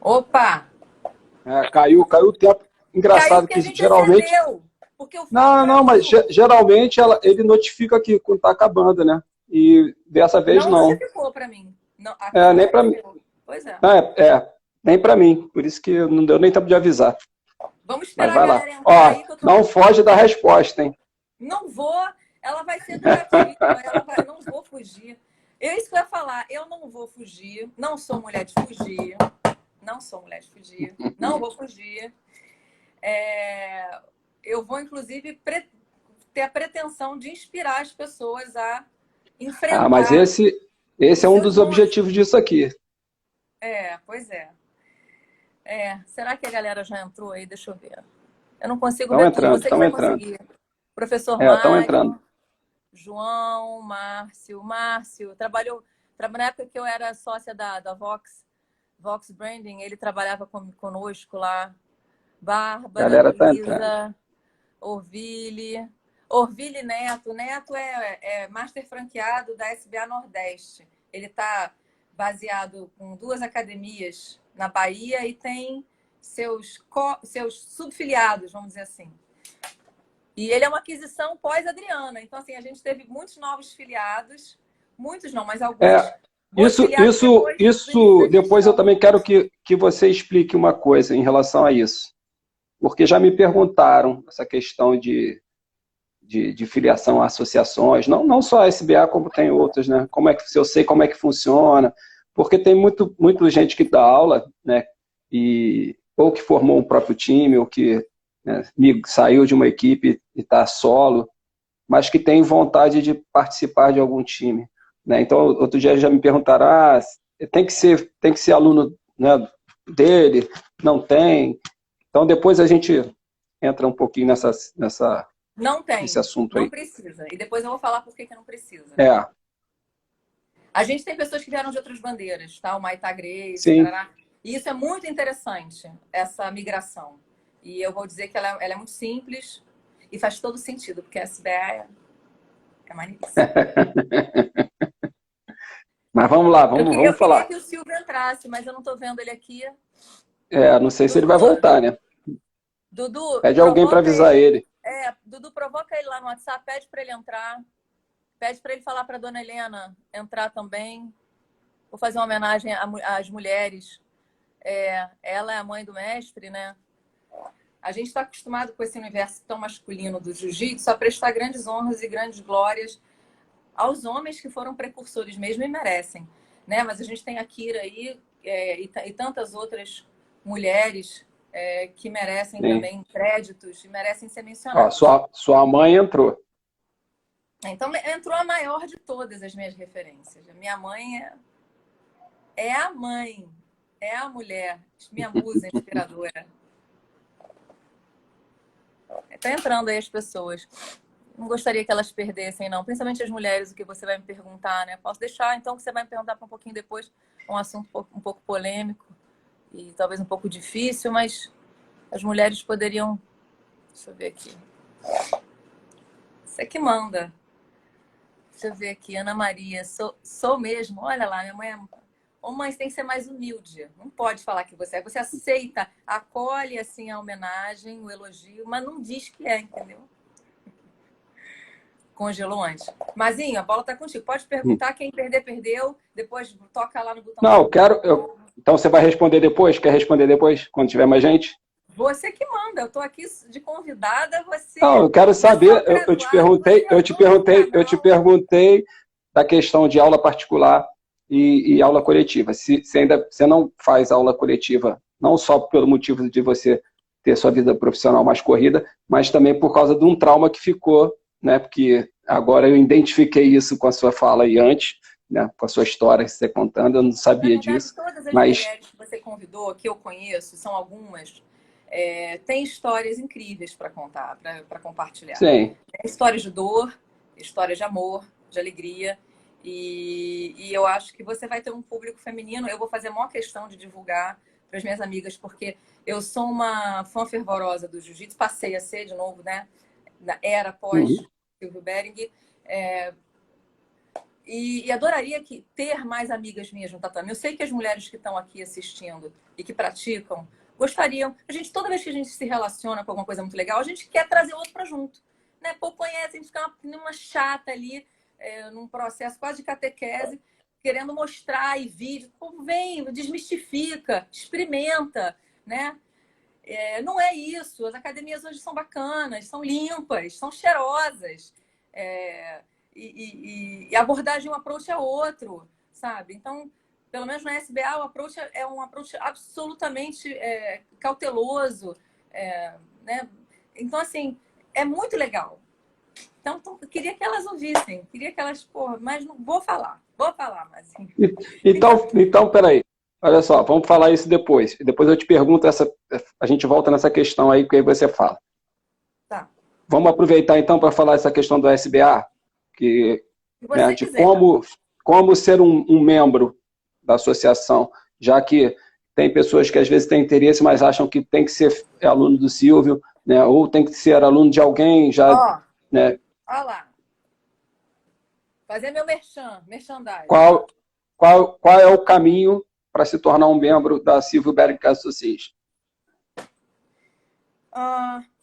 Opa! Caiu o tempo. Caiu Engraçado porque a que gente geralmente... acendeu. Porque o fogo Não, mas travou. geralmente ele notifica que quando está acabando, né? E dessa vez Não não. notificou para mim. Não, aqui não Nem para mim. apareceu. Pois é. Nem para mim. Por isso que não deu nem tempo de avisar. Vamos Mas esperar a vai lá. galera entrar Ó, aí que eu tô. não foge da resposta, hein? Não vou. Ela vai ser educativa. Ela vai. Não vou fugir. É isso que eu ia falar. Eu não vou fugir. Não sou mulher de fugir. Não sou mulher de fugir. Não vou fugir. Eu vou, inclusive, ter a pretensão de inspirar as pessoas a Mas enfrentar esse é os um seus dos monstros. objetivos disso aqui. Pois é. Será que a galera já entrou aí? Deixa eu ver. Eu não consigo Estão ver tudo. entrando, Você que estão vai entrando. conseguir. Professor Estão entrando. Mário, João, Márcio. Márcio trabalhou. Na época que eu era sócia da Vox Branding, ele trabalhava conosco lá. Bárbara, Galera tá entrando. Luísa, Orville Neto. Neto é master franqueado da SBA Nordeste. Ele está baseado com 2 academias na Bahia e tem seus subfiliados, vamos dizer assim. E ele é uma aquisição pós-Adriana. Então, assim, a gente teve muitos novos filiados, muitos não, mas alguns bons Isso, filiados isso, depois do início isso, da depois eu gestão. também quero que você explique uma coisa em relação a isso. Porque já me perguntaram essa questão de filiação a associações, não só a SBA, como tem outras, né? Como é que, se eu sei como é que funciona, porque tem muito gente que dá aula, né? Ou que formou um próprio time, ou que, né, saiu de uma equipe e está solo, mas que tem vontade de participar de algum time, né? Então, outro dia já me perguntaram, tem que ser aluno, né, dele, não tem. Então, depois a gente entra um pouquinho Não nesse tem, assunto não aí. precisa. E depois eu vou falar por que não precisa. É, A gente tem pessoas que vieram de outras bandeiras, tá? O Maitá Grace, sim. tarará. E isso é muito interessante, essa migração. E eu vou dizer que ela é muito simples e faz todo sentido, porque a SBA é maneiríssima. Mas vamos lá, Eu vamos queria falar. que o Silvio entrasse, mas eu não estou vendo ele aqui. Não sei se ele Dudu, vai voltar, né? Dudu, Pede alguém para provoca avisar ele. ele. Dudu, provoca ele lá no WhatsApp, pede para ele entrar. Pede para ele falar para a dona Helena entrar também. Vou fazer uma homenagem às mulheres. Ela é a mãe do mestre, né? A gente está acostumado com esse universo tão masculino do jiu-jitsu a prestar grandes honras e grandes glórias aos homens que foram precursores mesmo e merecem, né? Mas a gente tem a Kira aí e tantas outras mulheres que merecem Sim. também créditos e merecem ser Ó, mencionadas. sua mãe entrou. Então entrou a maior de todas as minhas referências. A minha mãe é a mãe, é a mulher, minha musa inspiradora. Está entrando aí as pessoas. Não gostaria que elas perdessem, não. Principalmente as mulheres, o que você vai me perguntar, né? Posso deixar, então, que você vai me perguntar para um pouquinho depois, um assunto um pouco polêmico e talvez um pouco difícil, mas as mulheres poderiam... Deixa eu ver aqui. Você que manda. Deixa eu ver aqui. Ana Maria, sou mesmo. Olha lá, minha mãe é... Ô, mãe, você tem que ser mais humilde. Não pode falar que você é. Você aceita, acolhe, assim, a homenagem, o elogio, mas não diz que é, entendeu? Congelou antes. Mazinho, a bola tá contigo. Pode perguntar, quem perder, perdeu. Depois toca lá no Não, botãozinho. Então você vai responder depois? Quer responder depois, quando tiver mais gente? Você que manda. Eu tô aqui de convidada, Não, eu quero você é só saber. Eu te graduado, perguntei, você é o dono do eu te canal. perguntei da questão de aula particular e aula coletiva. Se ainda você não faz aula coletiva, não só pelo motivo de você ter sua vida profissional mais corrida, mas também por causa de um trauma que ficou, né? Porque agora eu identifiquei isso com a sua fala aí antes, né? Com a sua história que você contando, eu não Na sabia verdade, disso, todas as mas mulheres que você convidou, que eu conheço, são algumas, têm histórias incríveis para contar, para compartilhar. sim, Histórias de dor, histórias de amor, de alegria. E eu acho que você vai ter um público feminino. Eu vou fazer a maior questão de divulgar para as minhas amigas, porque eu sou uma fã fervorosa do jiu-jitsu, passei a ser de novo, né? Na era pós uhum, Silvio Bering. E adoraria ter mais amigas minhas no tatame. Eu sei que as mulheres que estão aqui assistindo e que praticam gostariam. Toda vez que a gente se relaciona com alguma coisa muito legal, a gente quer trazer outro para junto. Né? Pô, conhece, a gente fica numa chata ali, num processo quase de catequese, querendo mostrar e vídeo. Pô, vem, desmistifica, experimenta, né? Não é isso. As academias hoje são bacanas, são limpas, são cheirosas. E a abordagem, o approach é outro, sabe? Então, pelo menos na SBA, o approach é um approach absolutamente cauteloso. Né? Então, assim, é muito legal. Então, eu queria que elas ouvissem, queria que elas, porra, mas não vou falar, mas assim. Então, peraí. Olha só, vamos falar isso depois. Depois eu te pergunto, a gente volta nessa questão aí, que aí você fala. Tá. Vamos aproveitar então para falar essa questão do SBA, né, de como ser um membro da associação, já que tem pessoas que às vezes têm interesse, mas acham que tem que ser aluno do Silvio, né, ou tem que ser aluno de alguém já... né? Olha lá. Fazer meu merchandising. Qual é o caminho para se tornar um membro da Silvio Bering Association?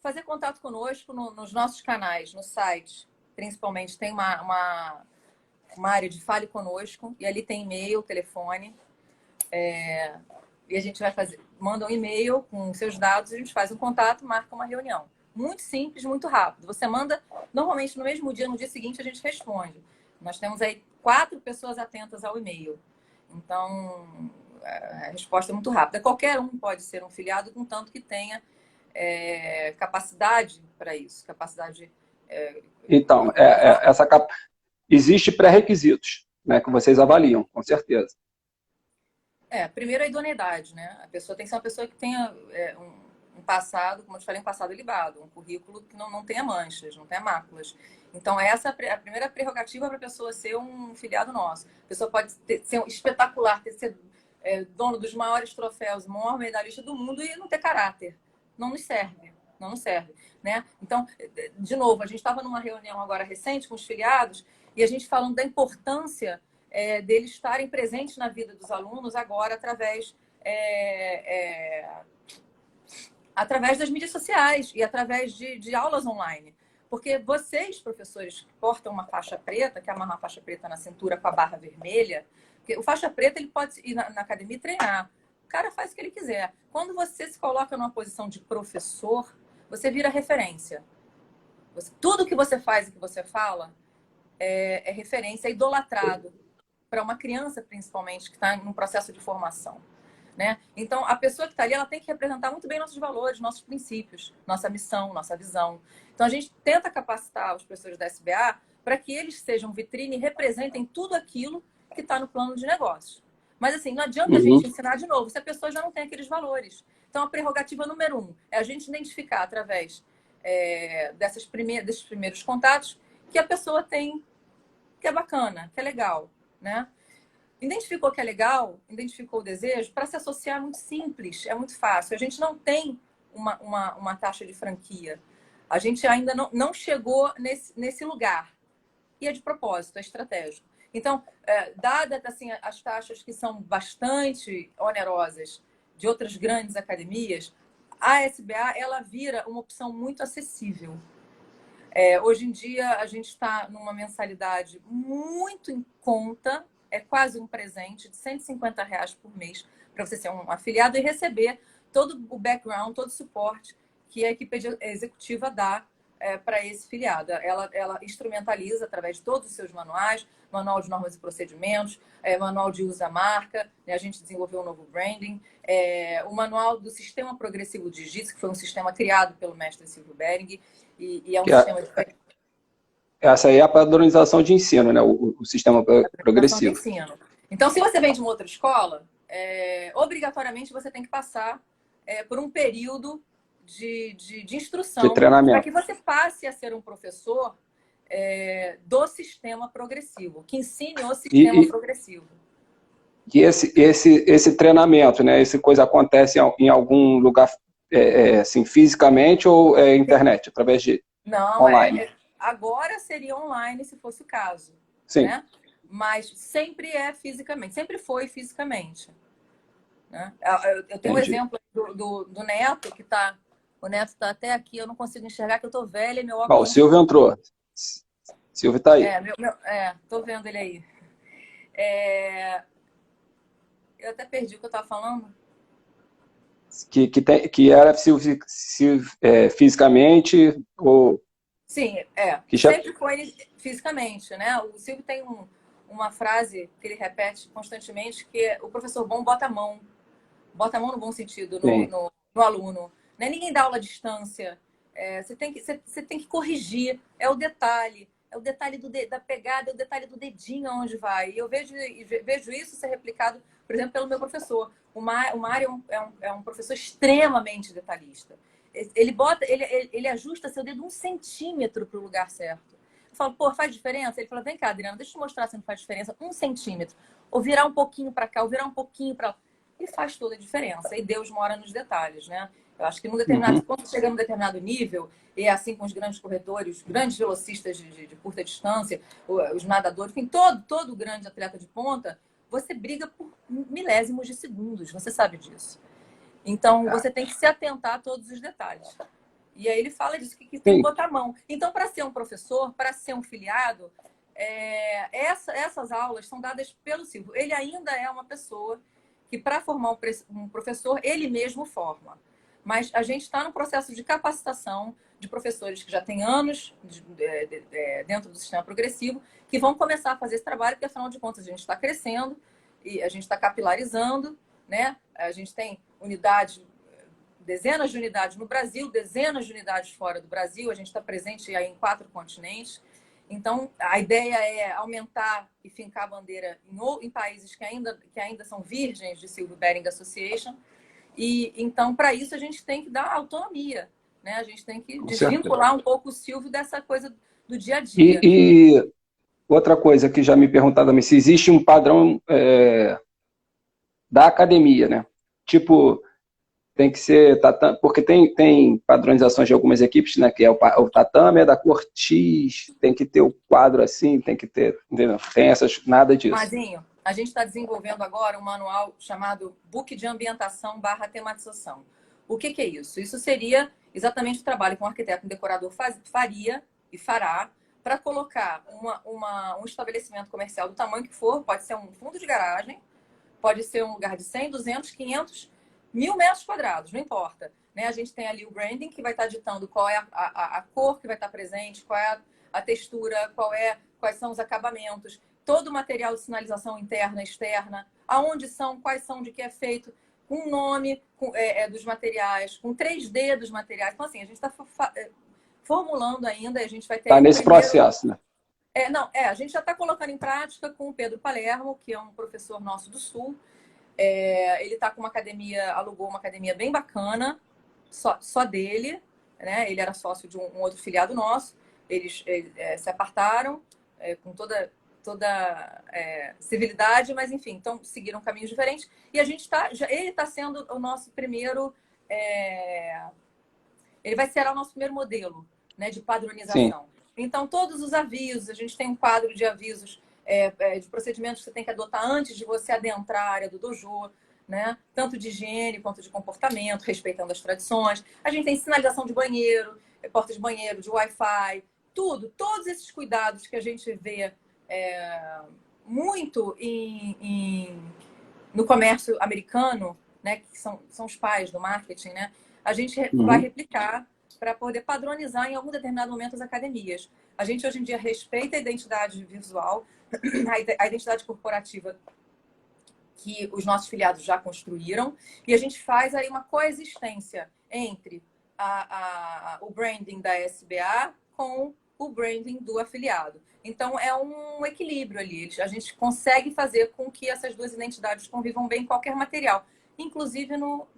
Fazer contato conosco nos nossos canais, no site, principalmente. Tem uma área de Fale Conosco, e ali tem e-mail, telefone. E a gente vai manda um e-mail com seus dados, a gente faz um contato, marca uma reunião. Muito simples, muito rápido. Você manda, normalmente no mesmo dia, no dia seguinte a gente responde. Nós temos aí 4 pessoas atentas ao e-mail. Então, a resposta é muito rápida. Qualquer um pode ser um filiado, contanto que tenha capacidade para isso. Então, existe pré-requisitos, né, que vocês avaliam, com certeza. Primeiro a idoneidade, né? A pessoa tem que ser uma pessoa que tenha um passado, como eu te falei, um passado ilibado, um currículo que não tenha manchas, não tenha máculas. Então, essa é a primeira prerrogativa para a pessoa ser um filiado nosso. A pessoa pode ser espetacular, ser dono dos maiores troféus, o maior medalhista do mundo e não ter caráter. Não nos serve, né? Então, de novo, a gente estava numa reunião agora recente com os filiados e a gente falando da importância deles estarem presentes na vida dos alunos agora através das mídias sociais e através de aulas online. Porque vocês, professores, que portam uma faixa preta, que amarram uma faixa preta na cintura com a barra vermelha, porque o faixa preta ele pode ir na academia e treinar. O cara faz o que ele quiser. Quando você se coloca numa posição de professor, você vira referência. Tudo que você faz e que você fala é referência, é idolatrado para uma criança, principalmente, que está em um processo de formação. Né? Então, a pessoa que está ali, ela tem que representar muito bem nossos valores, nossos princípios, nossa missão, nossa visão. Então, a gente tenta capacitar os professores da SBA para que eles sejam vitrine e representem tudo aquilo que está no plano de negócios. Mas, assim, não adianta a gente ensinar de novo se a pessoa já não tem aqueles valores. Então, a prerrogativa número 1 é a gente identificar, através desses primeiros contatos, que a pessoa tem, que é bacana, que é legal, né? Identificou que é legal, identificou o desejo, para se associar é muito simples, é muito fácil. A gente não tem uma taxa de franquia. A gente ainda não chegou nesse lugar. E é de propósito, é estratégico. Então, dada assim, as taxas que são bastante onerosas de outras grandes academias, a SBA ela vira uma opção muito acessível. Hoje em dia, a gente está numa mensalidade muito em conta, é quase um presente de R$150 por mês para você ser um afiliado e receber todo o background, todo o suporte que a equipe executiva dá para esse filiado. Ela instrumentaliza através de todos os seus manuais, manual de normas e procedimentos, manual de uso da marca, né? A gente desenvolveu um novo branding, o manual do sistema progressivo de Jiu-Jitsu, que foi um sistema criado pelo mestre Silvio Bering, e é um sistema diferente. Essa aí é a padronização de ensino, né? O sistema progressivo. De ensino. Então, se você vem de uma outra escola, obrigatoriamente você tem que passar por um período de instrução, de treinamento, para que você passe a ser um professor do sistema progressivo, que ensine o sistema progressivo. E esse treinamento, né? Essa coisa acontece em algum lugar assim, fisicamente ou internet, através de online? Agora seria online, se fosse o caso. Sim. Né? mas sempre é fisicamente, sempre foi fisicamente. Né? Eu tenho um Entendi. exemplo do Neto, que tá. O Neto está até aqui, eu não consigo enxergar, que eu tô velha e meu Bom, o óculos não Silvio tá. entrou. Silvio está aí. Tô vendo ele aí. É, eu até perdi o que eu estava falando. Que era fisicamente ou Sim, que já sempre foi fisicamente, né? O Silvio tem uma frase que ele repete constantemente, que é: o professor bom bota a mão no bom sentido tem. no aluno. Né? Ninguém dá aula à distância. Você tem que corrigir, é o detalhe da pegada, é o detalhe do dedinho aonde vai. E eu vejo isso ser replicado, por exemplo, pelo meu professor. O Mário é um professor extremamente detalhista. Ele ajusta seu dedo 1 centímetro para o lugar certo. Eu falo, pô, faz diferença? Ele fala, vem cá, Adriana, deixa eu te mostrar se não faz diferença. 1 centímetro. Ou virar um pouquinho para cá, ou virar um pouquinho para lá. E faz toda a diferença. E Deus mora nos detalhes, né? Eu acho que Uhum. quando chega num determinado nível, e é assim com os grandes corredores, os grandes velocistas de curta distância, os nadadores, enfim, todo grande atleta de ponta, você briga por milésimos de segundos, você sabe disso. Então, você tem que se atentar a todos os detalhes. E aí ele fala disso, que tem que Sim, botar a mão. Então, para ser um professor, para ser um filiado, essas aulas são dadas pelo Silvio. Ele ainda é uma pessoa que, para formar um professor, ele mesmo forma. Mas a gente está no processo de capacitação de professores que já têm anos dentro do sistema progressivo, que vão começar a fazer esse trabalho, porque, afinal de contas, a gente está crescendo e a gente está capilarizando, né? A gente tem unidades, dezenas de unidades no Brasil, dezenas de unidades fora do Brasil. A gente está presente aí em 4 continentes. Então, a ideia é aumentar e fincar a bandeira em países que ainda são virgens de Silvio Bering Association. E, então, para isso, a gente tem que dar autonomia. Né? A gente tem que com certeza. desvincular um pouco o Silvio dessa coisa do dia a dia. E outra coisa que já me perguntaram também, se existe um padrão da academia, né? Tipo, tem que ser tatame, porque tem padronizações de algumas equipes, né? Que é o tatame é da cor X, tem que ter o quadro assim, tem que ter, entendeu? Tem nada disso. Mazinho, a gente está desenvolvendo agora um manual chamado Book de Ambientação / Tematização. O que é isso? Isso seria exatamente o trabalho que um arquiteto, um decorador faria e fará para colocar um estabelecimento comercial do tamanho que for, pode ser um fundo de garagem, pode ser um lugar de 100, 200, 500, 1.000 metros quadrados, não importa. Né? A gente tem ali o branding, que vai estar ditando qual é a cor que vai estar presente, qual é a textura, quais são os acabamentos, todo o material de sinalização interna e externa, aonde são, quais são, de que é feito, com o nome dos materiais, com 3D dos materiais. Então, assim, a gente está formulando ainda, e a gente vai ter Tá aí nesse processo, né? a gente já está colocando em prática com o Pedro Palermo, que é um professor nosso do Sul. Ele tá com alugou uma academia bem bacana, só dele, né? Ele era sócio de um outro filiado nosso. Eles se apartaram com toda civilidade, mas enfim, então seguiram caminhos diferentes. E a gente ele está sendo o nosso primeiro, ele vai ser o nosso primeiro modelo, né, de padronização. Sim. Então, todos os avisos, a gente tem um quadro de avisos de procedimentos que você tem que adotar antes de você adentrar a área do dojo, né? Tanto de higiene quanto de comportamento, respeitando as tradições. A gente tem sinalização de banheiro, porta de banheiro, de Wi-Fi, todos esses cuidados que a gente vê muito no comércio americano, né? Que são os pais do marketing, né? A gente vai replicar para poder padronizar em algum determinado momento as academias. A gente hoje em dia respeita a identidade visual, a identidade corporativa que os nossos filiados já construíram, e a gente faz aí uma coexistência entre o branding da SBA com o branding do afiliado. Então, é um equilíbrio ali. A gente consegue fazer com que essas duas identidades convivam bem em qualquer material, inclusive no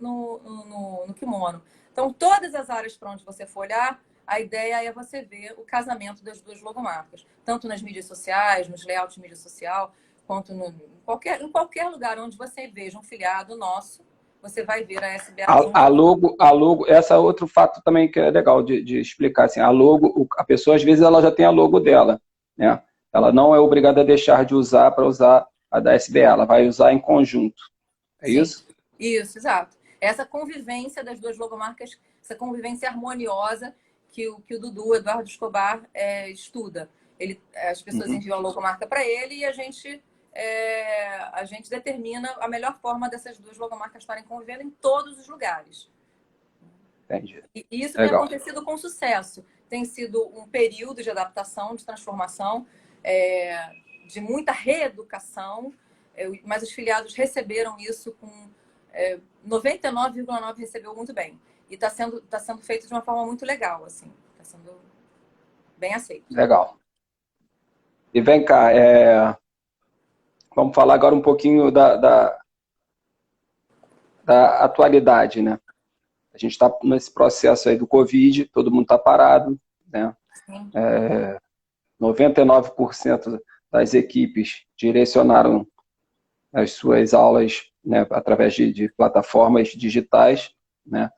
kimono. Então, todas as áreas para onde você for olhar, a ideia é você ver o casamento das duas logomarcas, tanto nas mídias sociais, nos layouts de mídia social, quanto em qualquer lugar onde você veja um filiado nosso, você vai ver a SBA. A logo, esse é outro fato também que é legal de explicar. Assim, a logo, a pessoa às vezes ela já tem a logo dela, né? ela não é obrigada a deixar de usar para usar a da SBA, ela vai usar em conjunto. É Sim, isso? isso, exato. Essa convivência das duas logomarcas, essa convivência harmoniosa que o Dudu, o Eduardo Escobar, estuda. As pessoas enviam a logomarca para ele e a gente determina a melhor forma dessas duas logomarcas estarem convivendo em todos os lugares. Entendi. E isso tem Legal. acontecido com sucesso. Tem sido um período de adaptação, de transformação, de muita reeducação, mas os filiados receberam isso com 99,9% recebeu muito bem. E está sendo feito de uma forma muito legal, assim. Está sendo bem aceito. Legal. E vem cá, vamos falar agora um pouquinho da atualidade, né? A gente está nesse processo aí do Covid, todo mundo está parado, né? 99% das equipes direcionaram as suas aulas, né, através de plataformas digitais, né?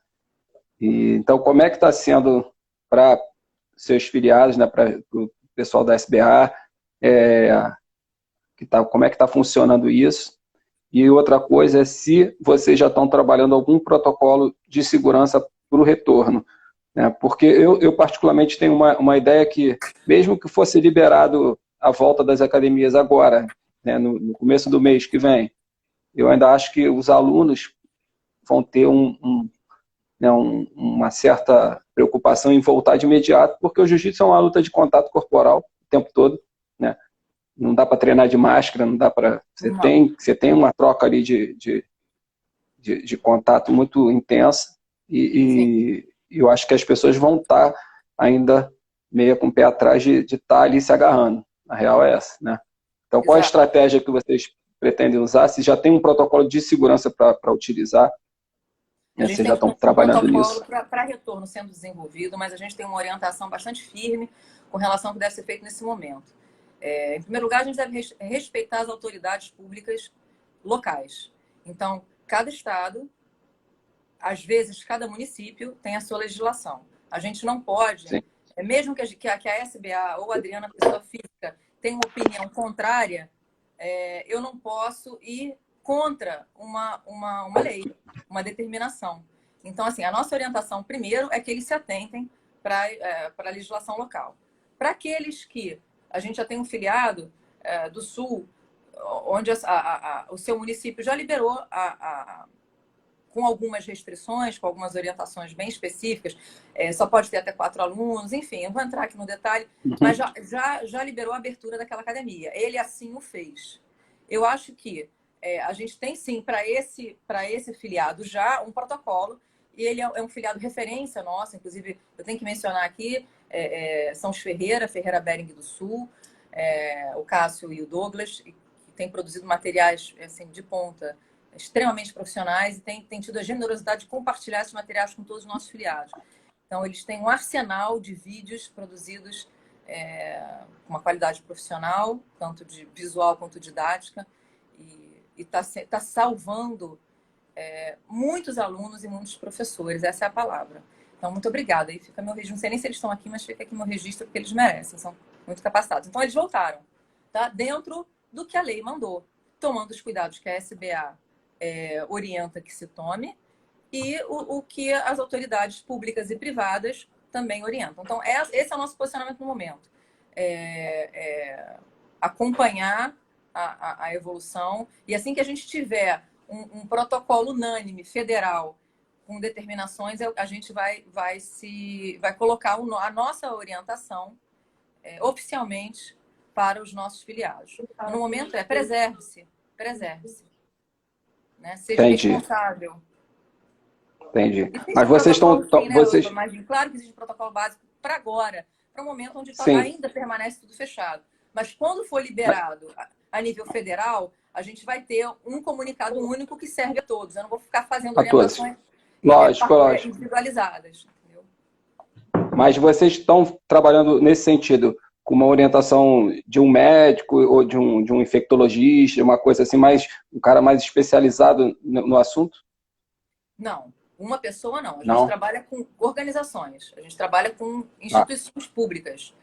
E, então, como é que está sendo para seus filiados, né, para o pessoal da SBA, como é que está funcionando isso? E outra coisa é se vocês já estão trabalhando algum protocolo de segurança para o retorno, né? Porque eu particularmente tenho uma ideia que, mesmo que fosse liberado a volta das academias agora, né, no começo do mês que vem, eu ainda acho que os alunos vão ter uma certa preocupação em voltar de imediato, porque o jiu-jitsu é uma luta de contato corporal o tempo todo, né? Não dá para treinar de máscara, não dá para... Você tem uma troca ali de contato muito intensa e eu acho que as pessoas vão estar ainda meio com o pé atrás de estar ali se agarrando. A real é essa, né? Então, qual é a estratégia que vocês pretendem usar? Se já tem um protocolo de segurança para utilizar, a gente vocês tem já estão trabalhando nisso? para retorno sendo desenvolvido, mas a gente tem uma orientação bastante firme com relação ao que deve ser feito nesse momento. Em primeiro lugar, a gente deve respeitar as autoridades públicas locais. Então, cada estado, às vezes, cada município tem a sua legislação. A gente não pode, mesmo que a SBA ou a Adriana, pessoa física, tenha uma opinião contrária, eu não posso ir contra uma lei, uma determinação. Então, assim, a nossa orientação, primeiro, é que eles se atentem para a legislação local. Para aqueles que a gente já tem um filiado do Sul, onde o seu município já liberou com algumas restrições, com algumas orientações bem específicas, só pode ter até 4 alunos, enfim, eu vou entrar aqui no detalhe, mas já liberou a abertura daquela academia. Ele assim o fez. Eu acho que a gente tem sim, para esse filiado já um protocolo, e ele é um filiado referência nosso, inclusive eu tenho que mencionar aqui, são os Ferreira Bering do Sul, o Cássio e o Douglas, que têm produzido materiais assim, de ponta, extremamente profissionais, e tem tido a generosidade de compartilhar esses materiais com todos os nossos filiados. Então, eles têm um arsenal de vídeos produzidos com uma qualidade profissional, tanto de visual quanto didática, e está salvando muitos alunos e muitos professores, essa é a palavra. Então, muito obrigada. E fica meu registro, não sei nem se eles estão aqui, mas fica aqui meu registro, porque eles merecem, são muito capacitados. Então, eles voltaram, tá? Dentro do que a lei mandou, tomando os cuidados que a SBA orienta que se tome e o que as autoridades públicas e privadas também orientam. Então, esse é o nosso posicionamento no momento. Acompanhar a evolução, e assim que a gente tiver um protocolo unânime, federal, com determinações, a gente vai colocar a nossa orientação oficialmente para os nossos filiados. No momento preserve-se. Né? Seja responsável. Entendi. Mas vocês estão... Mas claro que existe um protocolo básico para agora, para um momento onde ainda permanece tudo fechado. Mas quando for liberado a nível federal, a gente vai ter um comunicado único que serve a todos. Eu não vou ficar fazendo orientações individualizadas. Entendeu? Mas vocês estão trabalhando nesse sentido, com uma orientação de um médico ou de um infectologista, uma coisa assim, um cara mais especializado no assunto? Não, uma pessoa não. A gente trabalha com organizações, a gente trabalha com instituições públicas,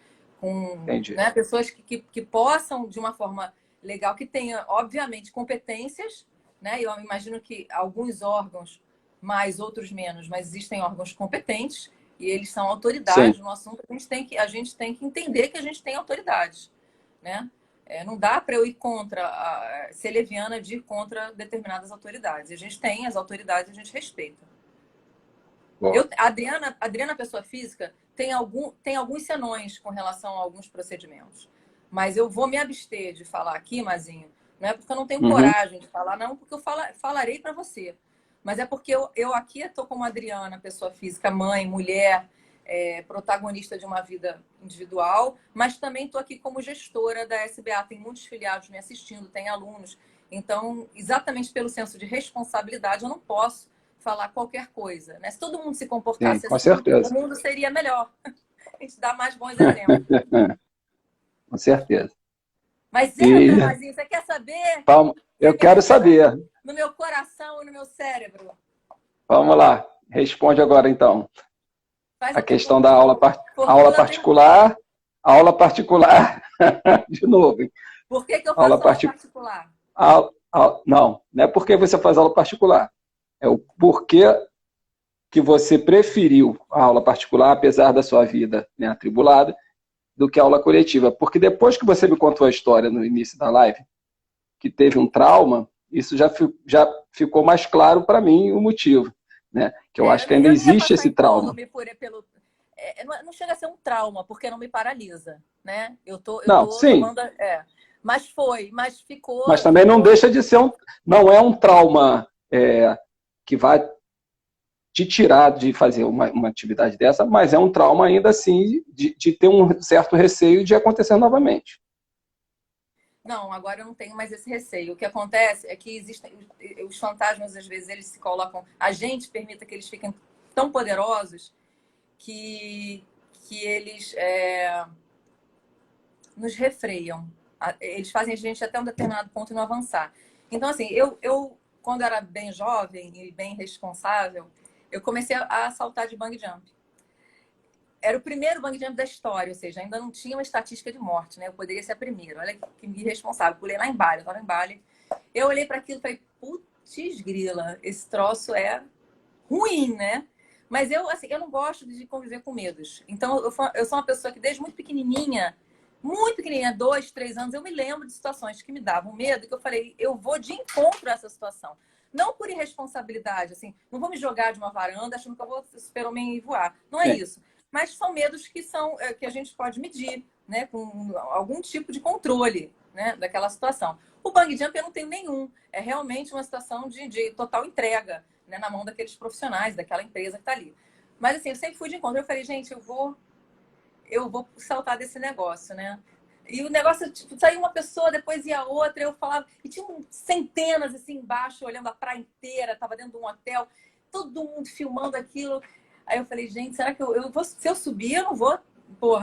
com Entendi. né, pessoas que possam, de uma forma legal, que tenha, obviamente, competências, né? Eu imagino que alguns órgãos mais, outros menos, mas existem órgãos competentes e eles são autoridades Sim. no assunto. A gente tem que entender que a gente tem autoridades, né? Não dá para eu ir contra, ser leviana de ir contra determinadas autoridades. A gente tem as autoridades, a gente respeita. A Adriana, pessoa física, tem alguns senões com relação a alguns procedimentos. Mas eu vou me abster de falar aqui, Mazinho. Não é porque eu não tenho coragem de falar, não, porque eu falarei para você. Mas é porque eu aqui estou como Adriana, pessoa física, mãe, mulher, protagonista de uma vida individual, mas também estou aqui como gestora da SBA. Tem muitos filiados me assistindo, tem alunos. Então, exatamente pelo senso de responsabilidade, eu não posso falar qualquer coisa, né? Se todo mundo se comportasse Com assim, certeza. o mundo seria melhor. A gente dá mais bons exemplos. Com certeza. Mas entra, Mazinho, você quer saber? Eu quero saber. No meu coração e no meu cérebro. Vamos lá. Responde agora, então. Faz a questão da aula particular. Aula particular. De novo. Hein? Por que eu faço aula particular? Não é porque você faz aula particular. É o porquê que você preferiu a aula particular, apesar da sua vida, né, atribulada, do que a aula coletiva. Porque depois que você me contou a história no início da live, que teve um trauma, isso já ficou mais claro para mim o motivo. Né? Que eu acho que ainda existe esse trauma. Não chega a ser um trauma, porque não me paralisa. Né? Eu tô sim. tomando... mas ficou... Mas também não deixa de ser não é um trauma que vai te tirar de fazer uma atividade dessa, mas é um trauma ainda assim de ter um certo receio de acontecer novamente. Não, agora eu não tenho mais esse receio. O que acontece é que existem os fantasmas, às vezes, eles se colocam... A gente permite que eles fiquem tão poderosos que eles nos refreiam. Eles fazem a gente até um determinado ponto não avançar. Então, assim, eu quando era bem jovem e bem responsável, eu comecei a saltar de bungee jump. Era o primeiro bungee jump da história, ou seja, ainda não tinha uma estatística de morte, né? Eu poderia ser a primeira. Olha que irresponsável. Pulei lá em Bali, eu estava em Bali. Eu olhei para aquilo e falei, putz grila, esse troço é ruim, né? Mas eu não gosto de conviver com medos. Então, eu sou uma pessoa que desde muito pequenininha, 2, 3 anos, eu me lembro de situações que me davam medo, que eu falei, eu vou de encontro a essa situação. Não por irresponsabilidade, assim, não vou me jogar de uma varanda achando que eu vou super-homem e voar. Não é isso. Mas são medos que a gente pode medir, né, com algum tipo de controle, né, daquela situação. O bungee jump eu não tenho nenhum. É realmente uma situação de total entrega, né, na mão daqueles profissionais, daquela empresa que está ali. Mas assim, eu sempre fui de encontro. Eu falei, gente, eu vou saltar desse negócio, né? E o negócio, tipo, saiu uma pessoa, depois ia outra, eu falava... E tinha centenas, assim, embaixo, olhando a praia inteira, tava dentro de um hotel, todo mundo filmando aquilo... Aí eu falei, gente, será que eu vou... Se eu subir, eu não vou...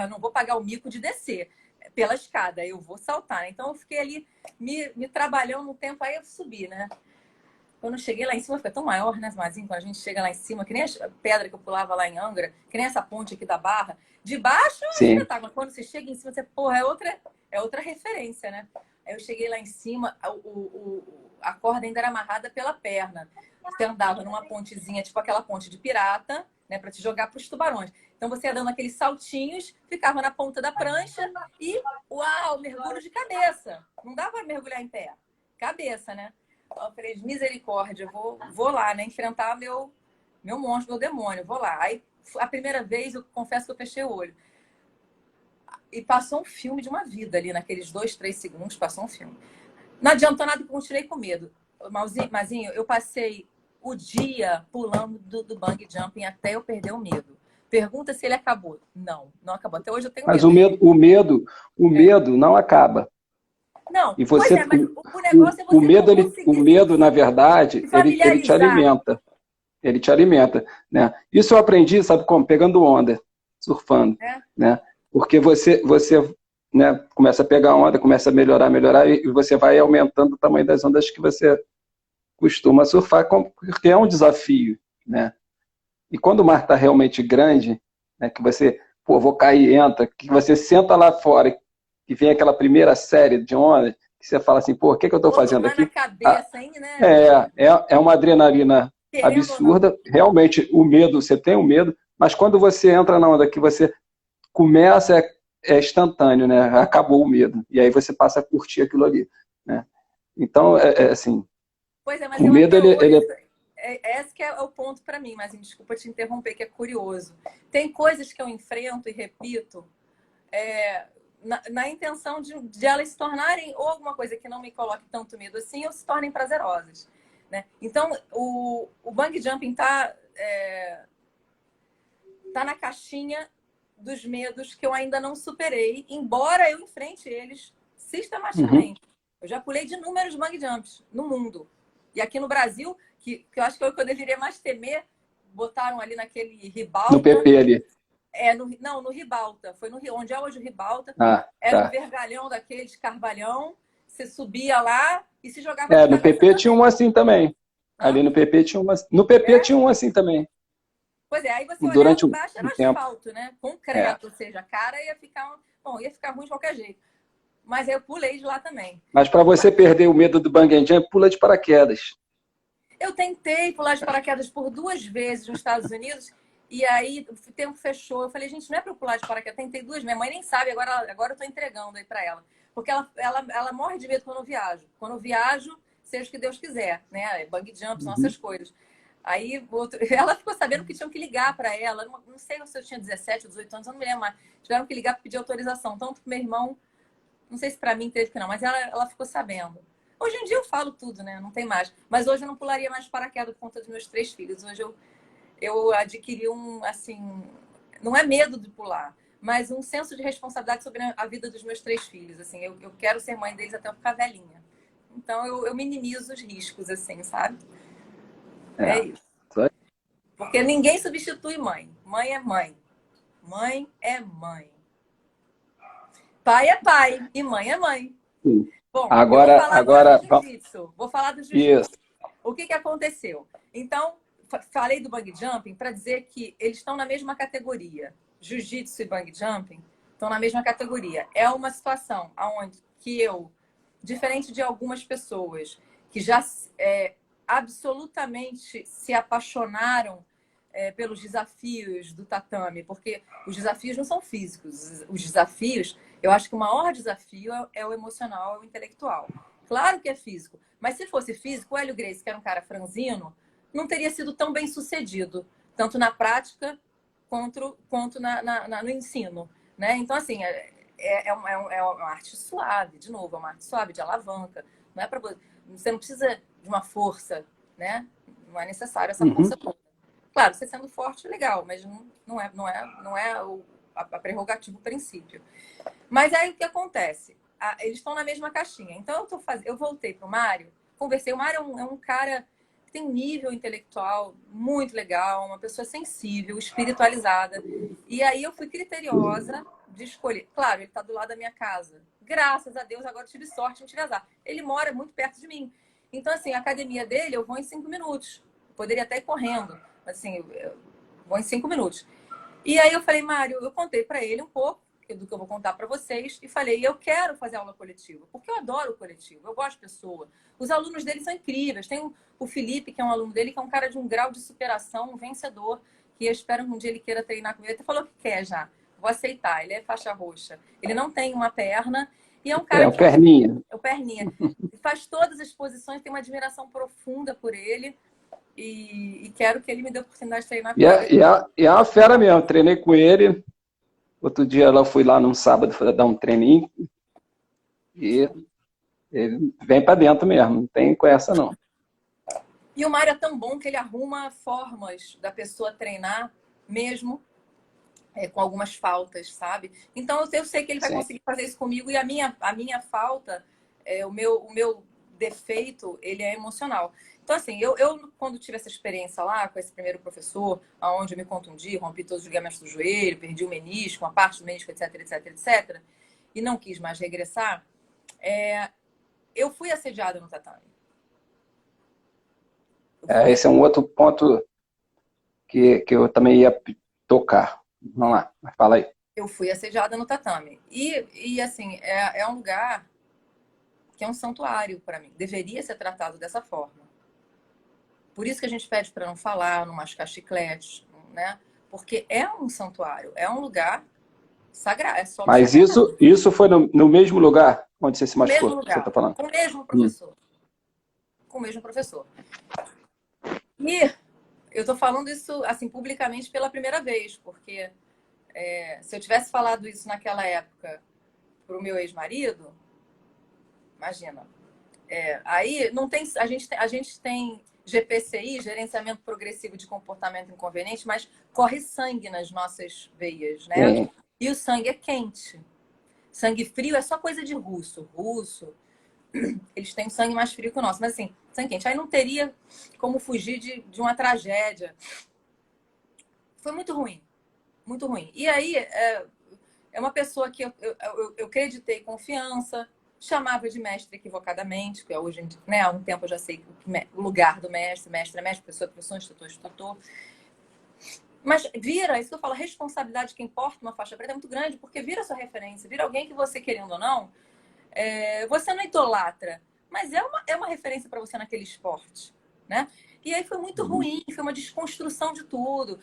não vou pagar o mico de descer pela escada. Eu vou saltar. Então, eu fiquei ali me trabalhando um tempo. Aí eu subi, né? Quando eu cheguei lá em cima, fica tão maior, né, Mazinho? Quando a gente chega lá em cima, que nem a pedra que eu pulava lá em Angra, que nem essa ponte aqui da Barra. De baixo é um espetáculo. Quando você chega em cima, você, porra, é outra referência, né? Aí eu cheguei lá em cima, a corda ainda era amarrada pela perna. Você andava numa pontezinha, tipo aquela ponte de pirata, né, para te jogar para os tubarões. Então você ia dando aqueles saltinhos, ficava na ponta da prancha e, uau, mergulho de cabeça. Não dava para mergulhar em pé. Cabeça, né? Eu falei, misericórdia, vou lá, né, enfrentar meu monstro, meu demônio, vou lá. Aí, a primeira vez, eu confesso que eu fechei o olho. E passou um filme de uma vida ali, naqueles 2, 3 segundos, passou um filme. Não adiantou nada que eu continuei com medo. Mazinho, eu passei o dia pulando do bungee jumping até eu perder o medo. Pergunta se ele acabou. Não acabou. Até hoje eu tenho medo. Mas o medo não acaba. Não, e você, mas o negócio é você o medo, na verdade, ele te alimenta. Ele te alimenta, né? Isso eu aprendi, sabe como? Pegando onda, surfando, né? Porque você né, começa a pegar onda, começa a melhorar, e você vai aumentando o tamanho das ondas que você costuma surfar, porque é um desafio, né? E quando o mar está realmente grande, né, que você pô, vou cair, entra, que você senta lá fora e vem aquela primeira série de onda, que você fala assim, pô, o que eu estou fazendo Tomar na aqui? cabeça, hein, né? É uma adrenalina Querendo ou não. absurda, realmente o medo, você tem o medo, mas quando você entra na onda que você começa, é instantâneo, né? Acabou o medo, e aí você passa a curtir aquilo ali, né? Então, assim, Pois é, mas o eu medo, até hoje, ele esse que é o ponto para mim, mas desculpa te interromper, que é curioso. Tem coisas que eu enfrento e repito na intenção de elas se tornarem ou alguma coisa que não me coloque tanto medo assim, ou se tornem prazerosas, né? Então, o bungee jumping tá na caixinha dos medos que eu ainda não superei, embora eu enfrente eles sistematicamente. Eu já pulei de inúmeros bungee jumps no mundo. E aqui no Brasil, que eu acho que eu deveria mais temer, botaram ali naquele no Ribalta. PP ali. Não, no Ribalta. Foi no Rio, onde é hoje o Ribalta. Ah, Era um tá. vergalhão daqueles, carvalhão. Você subia lá e se jogava de No cabeça PP tinha também. um assim também. Hã? Ali no PP tinha uma, no PP tinha um assim também. Pois é, aí você olhava Durante embaixo, era um tempo. asfalto, né? É. Concreto, ou seja, a cara ia ficar, bom, ia ficar ruim de qualquer jeito. Mas aí eu pulei de lá também. Mas para você perder o medo do bungee jump, pula de paraquedas. Eu tentei pular de paraquedas por 2 vezes nos Estados Unidos e aí o tempo fechou. Eu falei, gente, não é para eu pular de paraquedas. Tentei 2, minha mãe nem sabe, agora eu tô entregando aí para ela. Porque ela morre de medo quando eu viajo. Quando eu viajo, seja o que Deus quiser, né? Bungee jump, são essas coisas. Aí ela ficou sabendo que tinham que ligar para ela. Não sei se eu tinha 17 ou 18 anos, eu não me lembro mais. Tiveram que ligar para pedir autorização. Tanto pro meu irmão, não sei se para mim teve que não, mas ela ficou sabendo. Hoje em dia eu falo tudo, né? Não tem mais. Mas hoje eu não pularia mais de paraquedas por conta dos meus 3 filhos. Hoje eu adquiri assim, não é medo de pular, mas um senso de responsabilidade sobre a vida dos meus 3 filhos. Assim, eu quero ser mãe deles até eu ficar velhinha. Então eu minimizo os riscos, assim, sabe? É isso. Porque ninguém substitui mãe. Mãe é mãe. Mãe é mãe. Pai é pai e mãe é mãe. Sim. Bom, eu vou Agora, falar agora do jiu-jitsu. Vou falar do jiu-jitsu. O que aconteceu? Então, falei do bungee jumping para dizer que eles estão na mesma categoria. Jiu-jitsu e bungee jumping estão na mesma categoria. É uma situação onde que eu, diferente de algumas pessoas que já absolutamente se apaixonaram pelos desafios do tatame, porque os desafios não são físicos. Os desafios, eu acho que o maior desafio é o emocional, é o intelectual. Claro que é físico, mas se fosse físico, o Hélio Gracie, que era um cara franzino, não teria sido tão bem sucedido, tanto na prática quanto no ensino. Né? Então, assim, é uma arte suave, de novo, é uma arte suave, de alavanca. Não é pra, você não precisa de uma força, né? Não é necessário essa força toda. Claro, você sendo forte, legal, mas não é a prerrogativa, o princípio. Mas aí o que acontece? Eles estão na mesma caixinha. Então eu voltei para o Mário, conversei. O Mário é um cara que tem um nível intelectual muito legal, uma pessoa sensível, espiritualizada. E aí eu fui criteriosa de escolher. Claro, ele está do lado da minha casa. Graças a Deus, agora eu tive sorte, não tive azar. Ele mora muito perto de mim. Então, assim, a academia dele eu vou em 5 minutos. Poderia até ir correndo, mas assim, eu vou em 5 minutos. E aí eu falei, Mário, eu contei para ele um pouco do que eu vou contar para vocês e falei, eu quero fazer aula coletiva, porque eu adoro o coletivo, eu gosto de pessoa. Os alunos dele são incríveis. Tem o Felipe, que é um aluno dele, que é um cara de um grau de superação, um vencedor, que eu espero que um dia ele queira treinar comigo. Ele até falou que quer já. Vou aceitar, ele é faixa roxa. Ele não tem uma perna e é um cara o perninha. É o perninha. Faz todas as posições, tem uma admiração profunda por ele. E quero que ele me dê a oportunidade de treinar com ele. E é uma fera mesmo. Treinei com ele. Outro dia eu fui lá num sábado dar um treininho. E ele vem para dentro mesmo. Não tem com essa, não. E o Mário é tão bom que ele arruma formas da pessoa treinar mesmo com algumas faltas, sabe? Então eu sei que ele vai conseguir fazer isso comigo. E a minha falta, o meu defeito, ele é emocional. Então, assim, eu quando tive essa experiência lá com esse primeiro professor, onde eu me contundi, rompi todos os ligamentos do joelho, perdi o menisco, uma parte do menisco, etc, etc, etc, e não quis mais regressar, eu fui assediada no tatame. Esse é um outro ponto que eu também ia tocar. Vamos lá, fala aí. Eu fui assediada no tatame. E assim, é um lugar que é um santuário para mim. Deveria ser tratado dessa forma. Por isso que a gente pede para não falar, não mascar chicletes, né? Porque é um santuário, é um lugar sagrado, é solo Mas sagrado. isso foi no mesmo lugar onde você se No mesmo machucou, que você está lugar, falando? com o mesmo professor. Com o mesmo professor. E eu estou falando isso assim publicamente pela primeira vez, porque se eu tivesse falado isso naquela época para o meu ex-marido, imagina. Aí não tem, a gente tem GPCI, gerenciamento progressivo de comportamento inconveniente, mas corre sangue nas nossas veias, né? Sim. E o sangue é quente. Sangue frio é só coisa de russo. Russo, eles têm sangue mais frio que o nosso. Mas assim, sangue quente. Aí não teria como fugir de uma tragédia. Foi muito ruim. Muito ruim. E aí, é uma pessoa que eu acreditei confiança, chamava de mestre equivocadamente, porque hoje, né, há um tempo eu já sei o lugar do mestre, mestre é mestre, professor é professor, instrutor é instrutor. Mas vira, isso que eu falo, a responsabilidade que importa uma faixa preta é muito grande, porque vira sua referência, vira alguém que você, querendo ou não, você não idolatra, mas é uma referência para você naquele esporte, né? E aí foi muito ruim, foi uma desconstrução de tudo.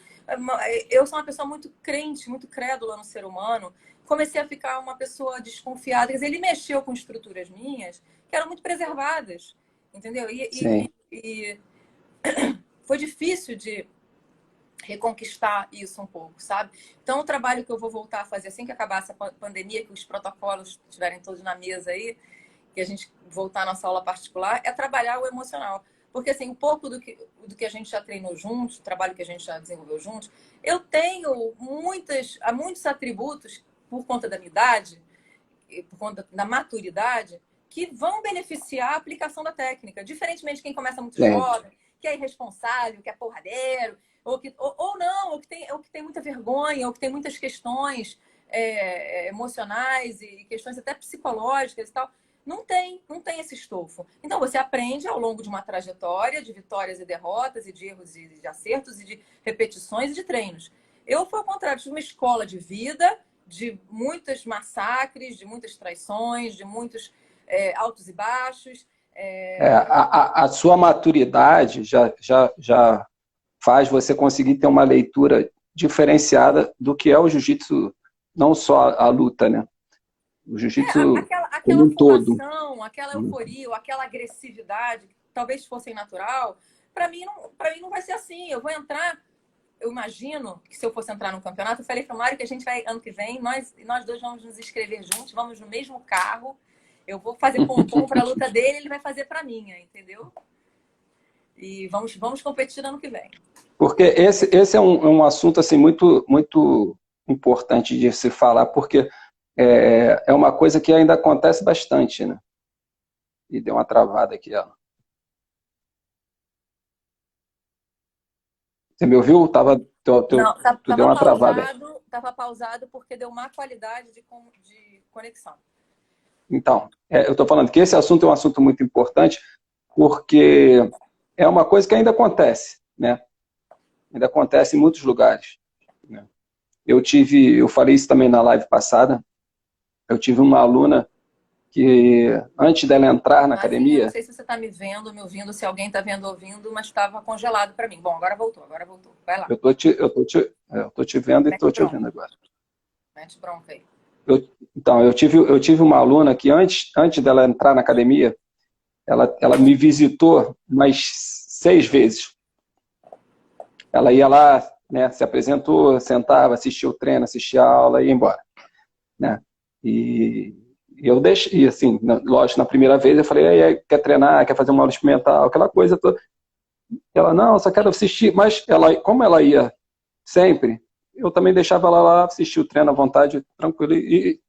Eu sou uma pessoa muito crente, muito crédula no ser humano. Comecei a ficar uma pessoa desconfiada. Quer dizer, ele mexeu com estruturas minhas que eram muito preservadas, entendeu? E foi difícil de reconquistar isso um pouco, sabe? Então, o trabalho que eu vou voltar a fazer assim que acabar essa pandemia, que os protocolos estiverem todos na mesa aí, que a gente voltar à nossa aula particular, é trabalhar o emocional. Porque, assim, um pouco do que a gente já treinou juntos, o trabalho que a gente já desenvolveu juntos, eu tenho muitos atributos, por conta da minha idade, por conta da maturidade, que vão beneficiar a aplicação da técnica. Diferentemente de quem começa muito jovem, que é irresponsável, que é porradeiro, ou não, ou que tem muita vergonha, ou que tem muitas questões emocionais e questões até psicológicas e tal. Não tem esse estofo. Então, você aprende ao longo de uma trajetória de vitórias e derrotas, e de erros e de acertos, e de repetições e de treinos. Eu, foi ao contrário, tive uma escola de vida, de muitos massacres, de muitas traições, de muitos altos e baixos. A sua maturidade já faz você conseguir ter uma leitura diferenciada do que é o jiu-jitsu, não só a luta, né? O jiu-jitsu como aquela um todo. formação, aquela euforia, aquela agressividade, que talvez fosse natural, para mim não vai ser assim. Eu vou entrar, eu imagino que se eu fosse entrar no campeonato, eu falei para o Mário que a gente vai, ano que vem, nós dois vamos nos inscrever juntos, vamos no mesmo carro, eu vou fazer pompom para a luta dele, ele vai fazer para a minha, entendeu? E vamos competir ano que vem. Porque esse é um assunto assim, muito, muito importante de se falar, porque é uma coisa que ainda acontece bastante, né? E deu uma travada aqui, ó. Você me ouviu? Não, tu deu uma travada. Estava pausado porque deu má qualidade de conexão. Então, eu estou falando que esse assunto é um assunto muito importante, porque é uma coisa que ainda acontece, né? Ainda acontece em muitos lugares, né? Eu falei isso também na live passada, eu tive uma aluna que, antes dela entrar na academia... Não sei se você está me vendo, me ouvindo, se alguém está vendo, ouvindo, mas estava congelado para mim. Bom, agora voltou. Vai lá. Eu tô te vendo e estou te ouvindo agora. Mete bronca aí. Então, eu tive uma aluna que, antes dela entrar na academia, ela me visitou umas 6 vezes. Ela ia lá, né, se apresentou, sentava, assistia o treino, assistia a aula e ia embora, né? E eu deixei, assim, lógico, na primeira vez eu falei, quer treinar, quer fazer uma aula experimental, aquela coisa toda. Ela, não, só quero assistir. Mas como ela ia sempre, eu também deixava ela lá assistir o treino à vontade, tranquilo, e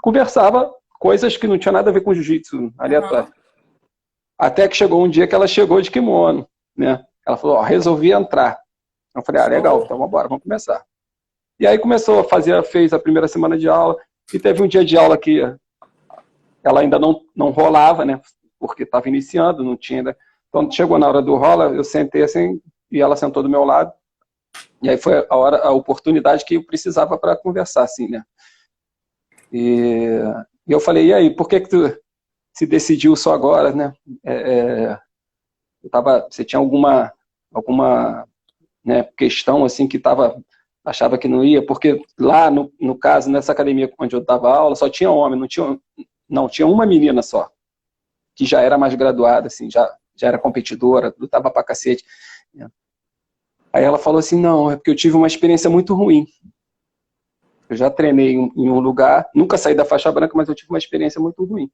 conversava coisas que não tinha nada a ver com jiu-jitsu, aleatório. Até que chegou um dia que ela chegou de kimono, né? Ela falou, resolvi entrar. Eu falei, legal, então vamos começar. E aí fez a primeira semana de aula, e teve um dia de aula que ela ainda não rolava, né? Porque estava iniciando, não tinha ainda. Então chegou na hora do rola, eu sentei assim, e ela sentou do meu lado. E aí foi a oportunidade que eu precisava para conversar, assim, né? E eu falei, e aí, por que tu se decidiu só agora, né? Você tinha alguma né, questão, assim, que achava que não ia, porque lá, no caso, nessa academia onde eu dava aula, só tinha homem, não, tinha uma menina só, que já era mais graduada, assim, já era competidora, lutava pra cacete. Aí ela falou assim, não, é porque eu tive uma experiência muito ruim. Eu já treinei em um lugar, nunca saí da faixa branca, mas eu tive uma experiência muito ruim.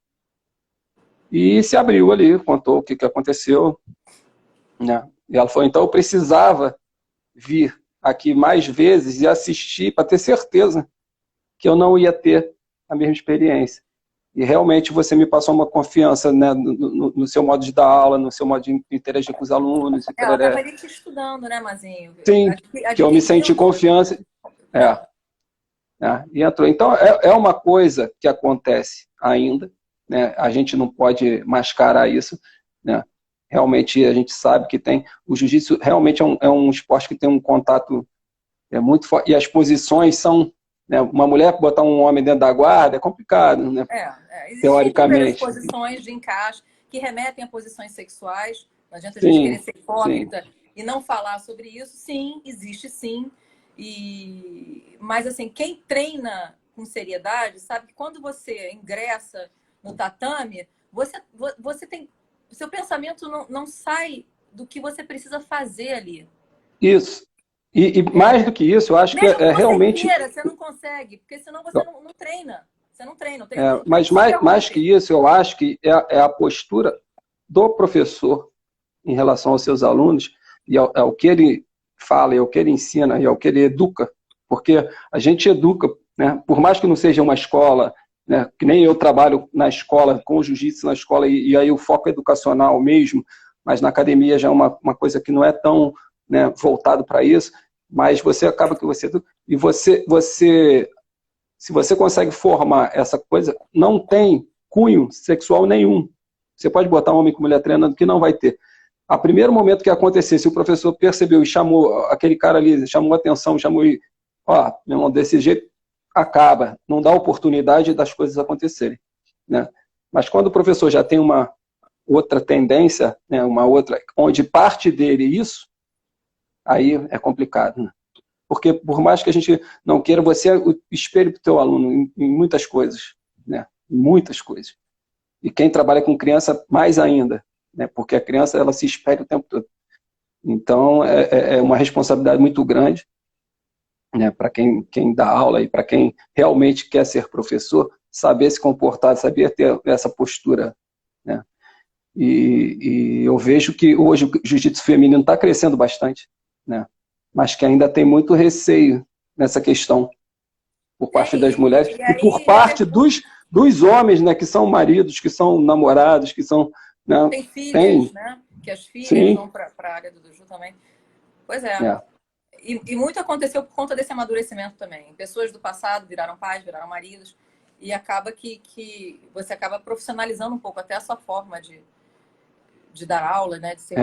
E se abriu ali, contou o que aconteceu, né? E ela falou, então eu precisava vir aqui mais vezes e assistir para ter certeza que eu não ia ter a mesma experiência. E realmente você me passou uma confiança, né, no seu modo de dar aula, no seu modo de interagir com os alunos. Ela estava ali te estudando, né, Mazinho? Sim, que eu me senti confiança. E entrou. Então, é uma coisa que acontece ainda, né? A gente não pode mascarar isso, né? Realmente a gente sabe que tem. O jiu-jitsu realmente é um esporte que tem um contato muito forte. E as posições são. Né, uma mulher botar um homem dentro da guarda é complicado, né? Teoricamente. Existem posições de encaixe que remetem a posições sexuais. Não adianta a gente querer ser hipócrita e não falar sobre isso. Sim, existe sim. Mas assim, quem treina com seriedade sabe que quando você ingressa no tatame, você tem. Seu pensamento não sai do que você precisa fazer ali. Isso. E mais do que isso, eu acho que é realmente... Você não consegue, porque senão você não treina. Você não treina. Mas mais que isso, eu acho que é a postura do professor em relação aos seus alunos, e ao que ele fala, e ao que ele ensina, e ao que ele educa. Porque a gente educa, né? Por mais que não seja uma escola, né? Que nem eu trabalho na escola, com jiu-jitsu na escola, e aí o foco é educacional mesmo, mas na academia já é uma coisa que não é tão, né, voltado para isso, mas você acaba que você... E se você consegue formar essa coisa, não tem cunho sexual nenhum. Você pode botar homem com mulher treinando que não vai ter. A primeiro momento que acontecer, se o professor percebeu e chamou aquele cara ali, chamou atenção, chamou e, ó, meu irmão, desse jeito, acaba. Não dá oportunidade das coisas acontecerem, né? Mas quando o professor já tem uma outra tendência, né, uma outra, onde parte dele isso, aí é complicado, né? Porque por mais que a gente não queira, você é o espelho para o teu aluno em muitas coisas, né? Muitas coisas. E quem trabalha com criança, mais ainda, né? Porque a criança, ela se espelha o tempo todo. Então, é uma responsabilidade muito grande, né? Para quem dá aula e para quem realmente quer ser professor, saber se comportar, saber ter essa postura, né? E eu vejo que hoje o jiu-jitsu feminino está crescendo bastante, né? Mas que ainda tem muito receio nessa questão por parte das mulheres e por parte dos homens, né, que são maridos, que são namorados, que são... Né, tem filhas, né? Que as filhas vão para a área do Ju também. Pois é. E muito aconteceu por conta desse amadurecimento também. Pessoas do passado viraram pais, viraram maridos, e acaba que você acaba profissionalizando um pouco até a sua forma de dar aula, né? De ser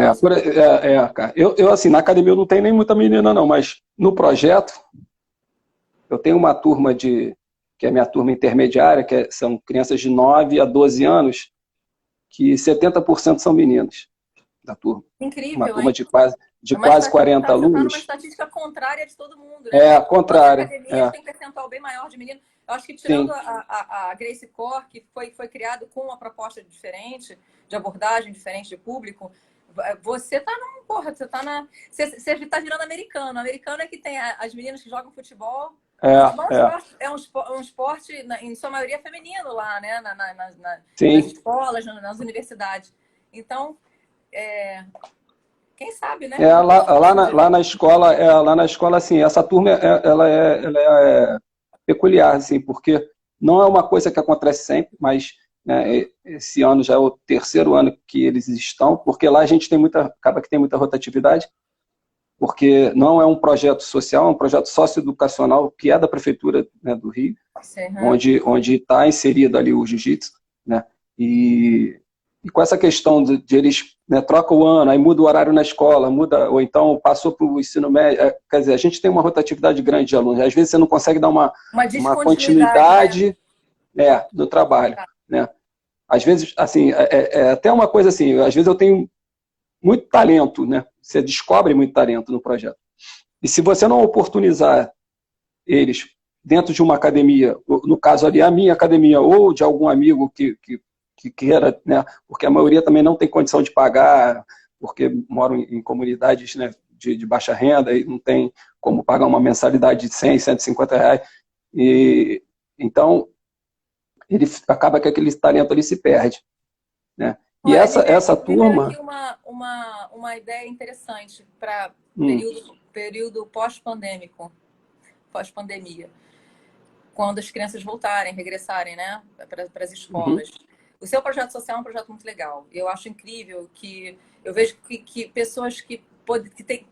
cara. Eu, assim, na academia eu não tenho nem muita menina, não, mas no projeto eu tenho uma turma que é minha turma intermediária, são crianças de 9 a 12 anos, que 70% são meninas da turma. Incrível, uma turma hein? de quase 40 alunos. Você está numa estatística contrária de todo mundo, né? Contrária. As academias têm um percentual bem maior de meninos. Eu acho que tirando a Gracie Core, que foi criado com uma proposta diferente, de abordagem diferente de público, você está você está virando americano. O americano é que tem as meninas que jogam futebol. É um esporte, em sua maioria, feminino lá, né? Nas escolas, nas universidades. Então, quem sabe, né? Lá na escola, assim, essa turma ela é peculiar, assim, porque não é uma coisa que acontece sempre, mas, né, esse ano já é o terceiro ano que eles estão, porque lá a gente acaba que tem muita rotatividade, porque não é um projeto social, é um projeto socioeducacional que é da Prefeitura, né, do Rio, onde está inserido ali o jiu-jitsu, né? E E com essa questão de eles, né, trocam o ano, aí muda o horário na escola, muda, ou então passou para o ensino médio, quer dizer, a gente tem uma rotatividade grande de alunos, às vezes você não consegue dar Uma uma descontinuidade, né? continuidade do trabalho, né? Às vezes, assim, até uma coisa assim, às vezes eu tenho muito talento, né? Você descobre muito talento no projeto. E se você não oportunizar eles dentro de uma academia, no caso ali, a minha academia, ou de algum amigo que queira, né? Porque a maioria também não tem condição de pagar, porque moram em comunidades, né, de baixa renda e não tem como pagar uma mensalidade de 100, 150 reais. E, então, ele acaba que aquele talento ali se perde, né? E Olha, essa me veio turma... aqui uma ideia interessante para Hum, período pós-pandêmico, pós-pandemia, quando as crianças voltarem, regressarem, né, para as uhum, escolas. O seu projeto social é um projeto muito legal. Eu acho incrível que eu vejo que pessoas que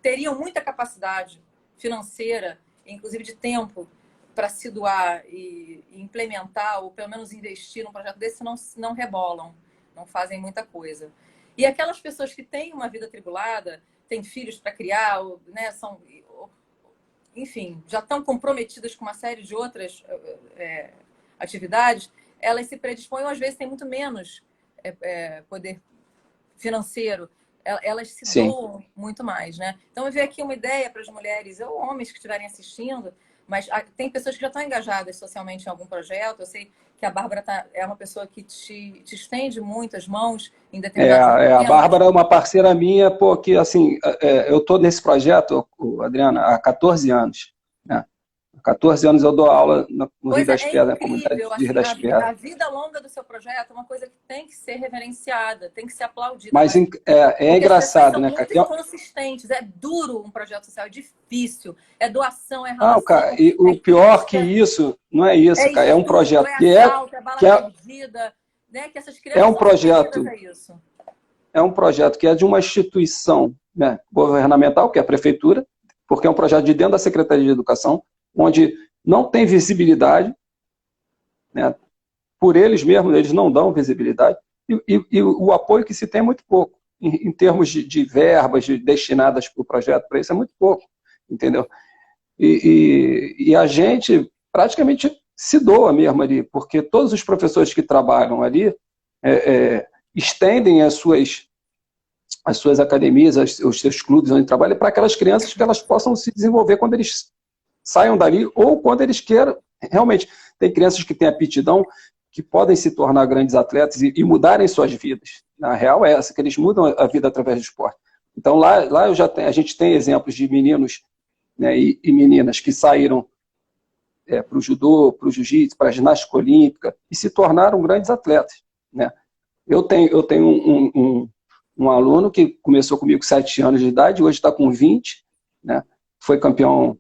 teriam muita capacidade financeira, inclusive de tempo, para se doar e implementar, ou pelo menos investir num projeto desse, não rebolam, não fazem muita coisa. E aquelas pessoas que têm uma vida atribulada, têm filhos para criar, ou, né, enfim, já estão comprometidas com uma série de outras atividades, elas se predispõem, ou às vezes têm muito menos poder financeiro, elas se sim. doam muito mais, né? Então, eu vi aqui uma ideia para as mulheres, ou homens que estiverem assistindo, mas tem pessoas que já estão engajadas socialmente em algum projeto. Eu sei que a Bárbara é uma pessoa que te estende muito as mãos em determinados A momentos. Bárbara é uma parceira minha, pô, que assim, eu estou nesse projeto, Adriana, há 14 anos, né? Há 14 anos eu dou aula no Rio Coisa das é Pedras, na comunidade incrível, de Rio assim, das Pedras. a vida longa do seu projeto é uma coisa que tem que ser reverenciada, tem que ser aplaudida, Mas é porque as pessoas engraçado, são né, cara? muito inconsistentes, é duro um projeto social, é difícil, é doação, é Não, cara, ralação, e é o pior que crítica, isso, não é é isso, cara, é um estupro, projeto é assalto, é bala que é, perdida, né? Que essas é crianças um são submetidas projeto, a isso. é um projeto que é de uma instituição, né, governamental, que é a prefeitura, porque é um projeto de dentro da Secretaria de Educação, onde não tem visibilidade, né? Por eles mesmos, eles não dão visibilidade, e o apoio que se tem é muito pouco, em termos de verbas destinadas para o projeto, para isso é muito pouco, entendeu? E a gente praticamente se doa mesmo ali, porque todos os professores que trabalham ali estendem as suas academias, os seus clubes onde trabalham, para aquelas crianças que elas possam se desenvolver quando eles saiam dali ou quando eles queiram. Realmente, tem crianças que têm aptidão, que podem se tornar grandes atletas e mudarem suas vidas. Na real é essa, que eles mudam a vida através do esporte. Então lá a gente tem exemplos de meninos, né, e meninas que saíram para o judô, para o jiu-jitsu, para a ginástica olímpica e se tornaram grandes atletas, né? Eu tenho um aluno que começou comigo com 7 anos de idade, hoje está com 20, né? Foi campeão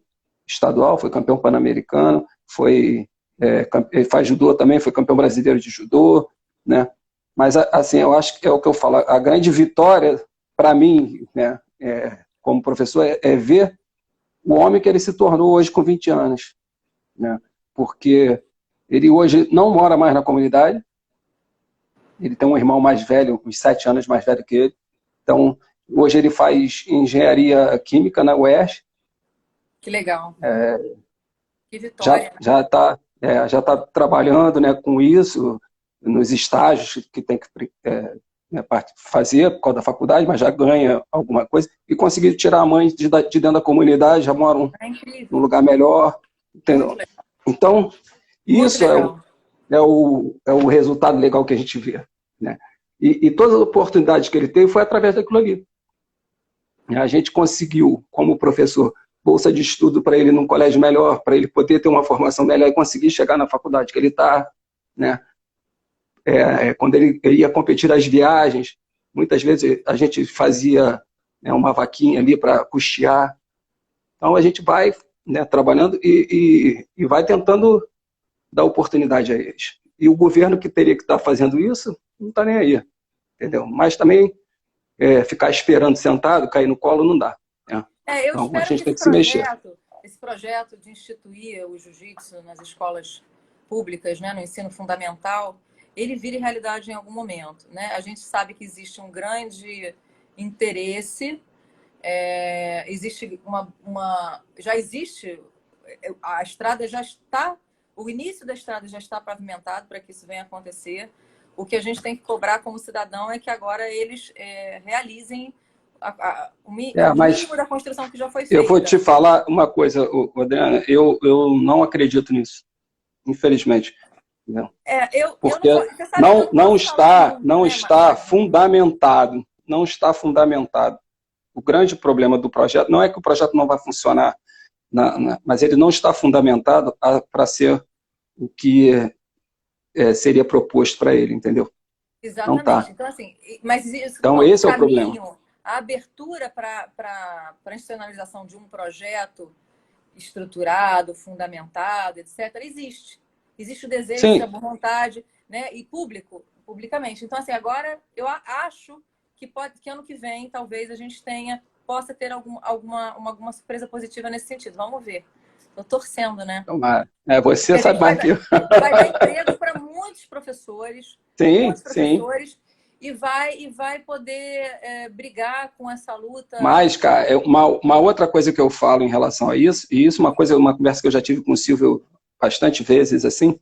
estadual, foi campeão pan-americano, ele faz judô também, foi campeão brasileiro de judô, né? Mas assim, eu acho que é o que eu falo, a grande vitória para mim, né, como professor, é ver o homem que ele se tornou hoje com 20 anos, né? Porque ele hoje não mora mais na comunidade, ele tem um irmão mais velho, uns 7 anos mais velho que ele, então hoje ele faz engenharia química na UERJ. Que legal, que já vitória. já está já tá trabalhando, né, com isso nos estágios que tem que né, fazer por causa da faculdade, mas já ganha alguma coisa e conseguiu tirar a mãe de dentro da comunidade, já moram É num incrível, lugar melhor, muito entendeu? legal, Então muito isso legal. é o resultado legal que a gente vê, né? E todas as oportunidades que ele teve foi através daquilo ali. A gente conseguiu, como professor, bolsa de estudo para ele num colégio melhor, para ele poder ter uma formação melhor e conseguir chegar na faculdade que ele está, né? Quando ele ia competir as viagens, muitas vezes a gente fazia, né, uma vaquinha ali para custear. Então a gente vai, né, trabalhando e vai tentando dar oportunidade a eles. E o governo que teria que estar fazendo isso não está nem aí, entendeu? Mas também ficar esperando sentado, cair no colo, não dá, né? Eu Então a espero que gente tem que se mexer. esse projeto de instituir o jiu-jitsu nas escolas públicas, né, no ensino fundamental, ele vire realidade em algum momento, né? A gente sabe que existe um grande interesse, existe já existe, a estrada já está, o início da estrada já está pavimentado para que isso venha acontecer. O que a gente tem que cobrar como cidadão é que agora eles realizem o mínimo da construção que já foi feita. Eu vou te falar uma coisa, Adriana, eu não acredito nisso, infelizmente. Porque não está fundamentado, não está fundamentado. O grande problema do projeto não é que o projeto não vai funcionar, mas ele não está fundamentado para ser o que seria proposto para ele, entendeu? Exatamente. Não tá. Então, assim, mas isso, então, esse é o problema. A abertura para a institucionalização de um projeto estruturado, fundamentado, etc., existe. Existe o desejo, a boa vontade, né? E publicamente. Então, assim, agora eu acho que ano que vem, talvez, a gente possa ter alguma surpresa positiva nesse sentido. Vamos ver. Estou torcendo, né? Tomara. Você sabe mais que eu. Vai dar emprego para muitos professores. Sim. E vai poder brigar com essa luta. Mas, cara, uma outra coisa que eu falo em relação a isso, e isso uma conversa que eu já tive com o Silvio bastante vezes, assim,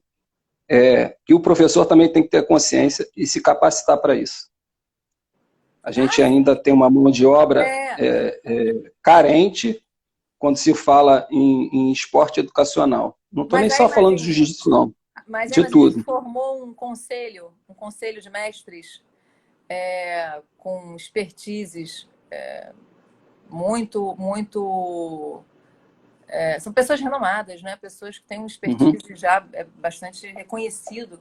que o professor também tem que ter consciência e se capacitar para isso. A gente ainda tem uma mão de obra carente quando se fala em esporte educacional. Não estou nem só falando de jiu-jitsu, não. Mas de tudo. A gente formou um conselho de mestres com expertises são pessoas renomadas, né? Pessoas que têm um expertise já bastante reconhecido,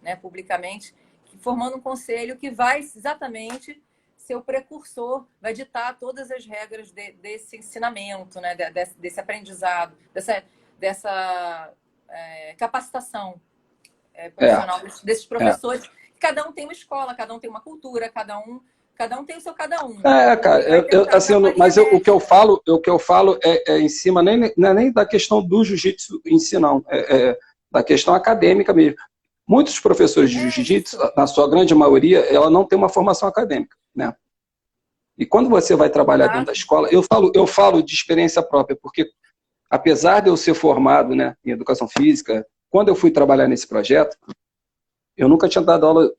né, publicamente, formando um conselho que vai exatamente ser o precursor, vai ditar todas as regras desse ensinamento, né, desse aprendizado, dessa capacitação profissional desses professores. Cada um tem uma escola, cada um tem uma cultura, cada um tem o seu cada um. Mas o que eu falo é em cima não é nem da questão do jiu-jitsu em si, não. Da questão acadêmica mesmo. Muitos professores de jiu-jitsu, na sua grande maioria, ela não tem uma formação acadêmica, né? E quando você vai trabalhar dentro da escola, eu falo de experiência própria, porque apesar de eu ser formado, né, em educação física, quando eu fui trabalhar nesse projeto, eu nunca tinha dado aula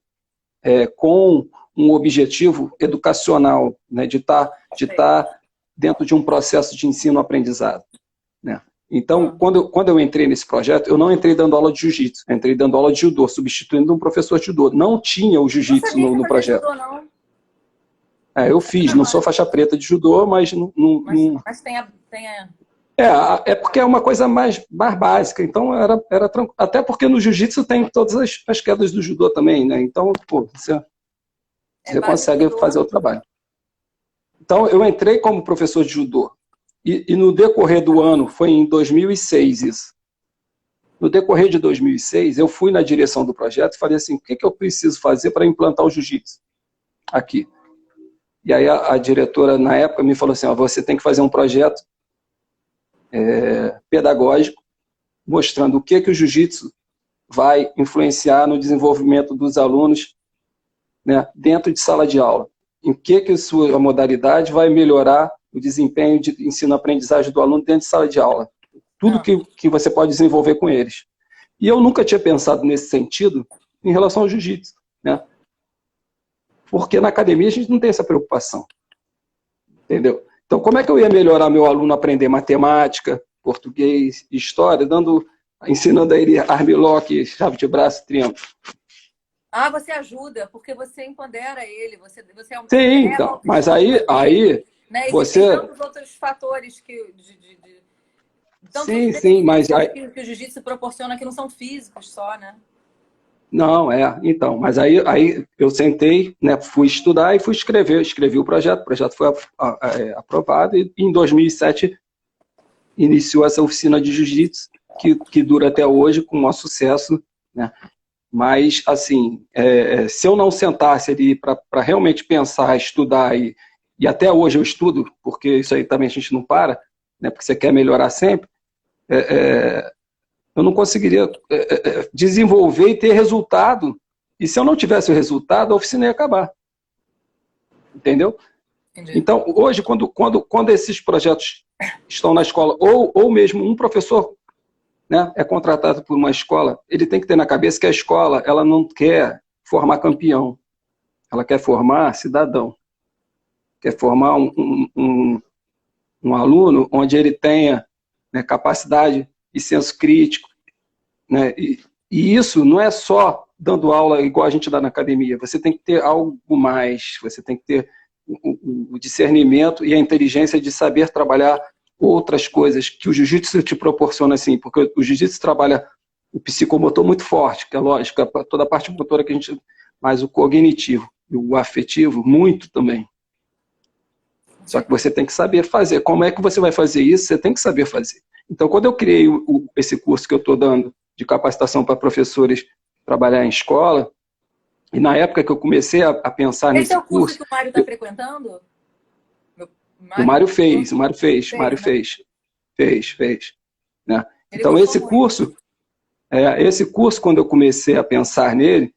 com um objetivo educacional, né, de estar dentro de um processo de ensino-aprendizado, né? Então, quando eu entrei nesse projeto, eu não entrei dando aula de jiu-jitsu, eu entrei dando aula de judô, substituindo um professor de judô. Não tinha o jiu-jitsu no projeto. Judô, não? Eu fiz, não sou faixa preta de judô, mas não... Mas tem a... porque é uma coisa mais básica, então era tranquilo. Até porque no jiu-jitsu tem todas as quedas do judô também, né? Então, você consegue fazer o trabalho. Então, eu entrei como professor de judô. E no decorrer do ano, foi em 2006 isso. No decorrer de 2006, eu fui na direção do projeto e falei assim, o que eu preciso fazer para implantar o jiu-jitsu aqui? E aí a diretora, na época, me falou assim, você tem que fazer um projeto pedagógico, mostrando o que o jiu-jitsu vai influenciar no desenvolvimento dos alunos, né, dentro de sala de aula. Em que sua modalidade vai melhorar o desempenho de ensino-aprendizagem do aluno dentro de sala de aula. Tudo que você pode desenvolver com eles. E eu nunca tinha pensado nesse sentido em relação ao jiu-jitsu, né? Porque na academia a gente não tem essa preocupação. Entendeu? Então, como é que eu ia melhorar meu aluno a aprender matemática, português, história, ensinando a ele armlock, chave de braço, triângulo? Você ajuda, porque você empodera ele, você Sim, então, mas aí né? você... Existem tantos outros fatores que... Sim, mas... que o jiu-jitsu proporciona que não são físicos só, né? Não, então, mas aí eu sentei, né, fui estudar e fui escrevi o projeto foi aprovado e em 2007 iniciou essa oficina de jiu-jitsu que dura até hoje com o maior sucesso, né? Mas, assim, se eu não sentasse ali para realmente pensar, estudar, e até hoje eu estudo, porque isso aí também a gente não para, né, porque você quer melhorar sempre, eu não conseguiria desenvolver e ter resultado E se eu não tivesse o resultado, a oficina ia acabar. Entendeu? Entendi. Então, hoje, quando esses projetos estão na escola, ou mesmo um professor, né, é contratado por uma escola, ele tem que ter na cabeça que a escola ela não quer formar campeão, ela quer formar cidadão, quer formar um aluno onde ele tenha, né, capacidade e senso crítico, né, e isso não é só dando aula igual a gente dá na academia, você tem que ter algo mais, você tem que ter o discernimento e a inteligência de saber trabalhar outras coisas que o jiu-jitsu te proporciona, assim, porque o jiu-jitsu trabalha o psicomotor muito forte, que é lógico, toda a parte motora que a gente, mas o cognitivo e o afetivo muito também. Só que você tem que saber fazer. Como é que você vai fazer isso? Você tem que saber fazer. Então, quando eu criei esse curso que eu estou dando de capacitação para professores trabalhar em escola, e na época que eu comecei a pensar Esse é nesse o curso curso... que o Mário está frequentando? O Mário fez, né? Ele Então, gostou muito. esse curso, quando eu comecei a pensar nele,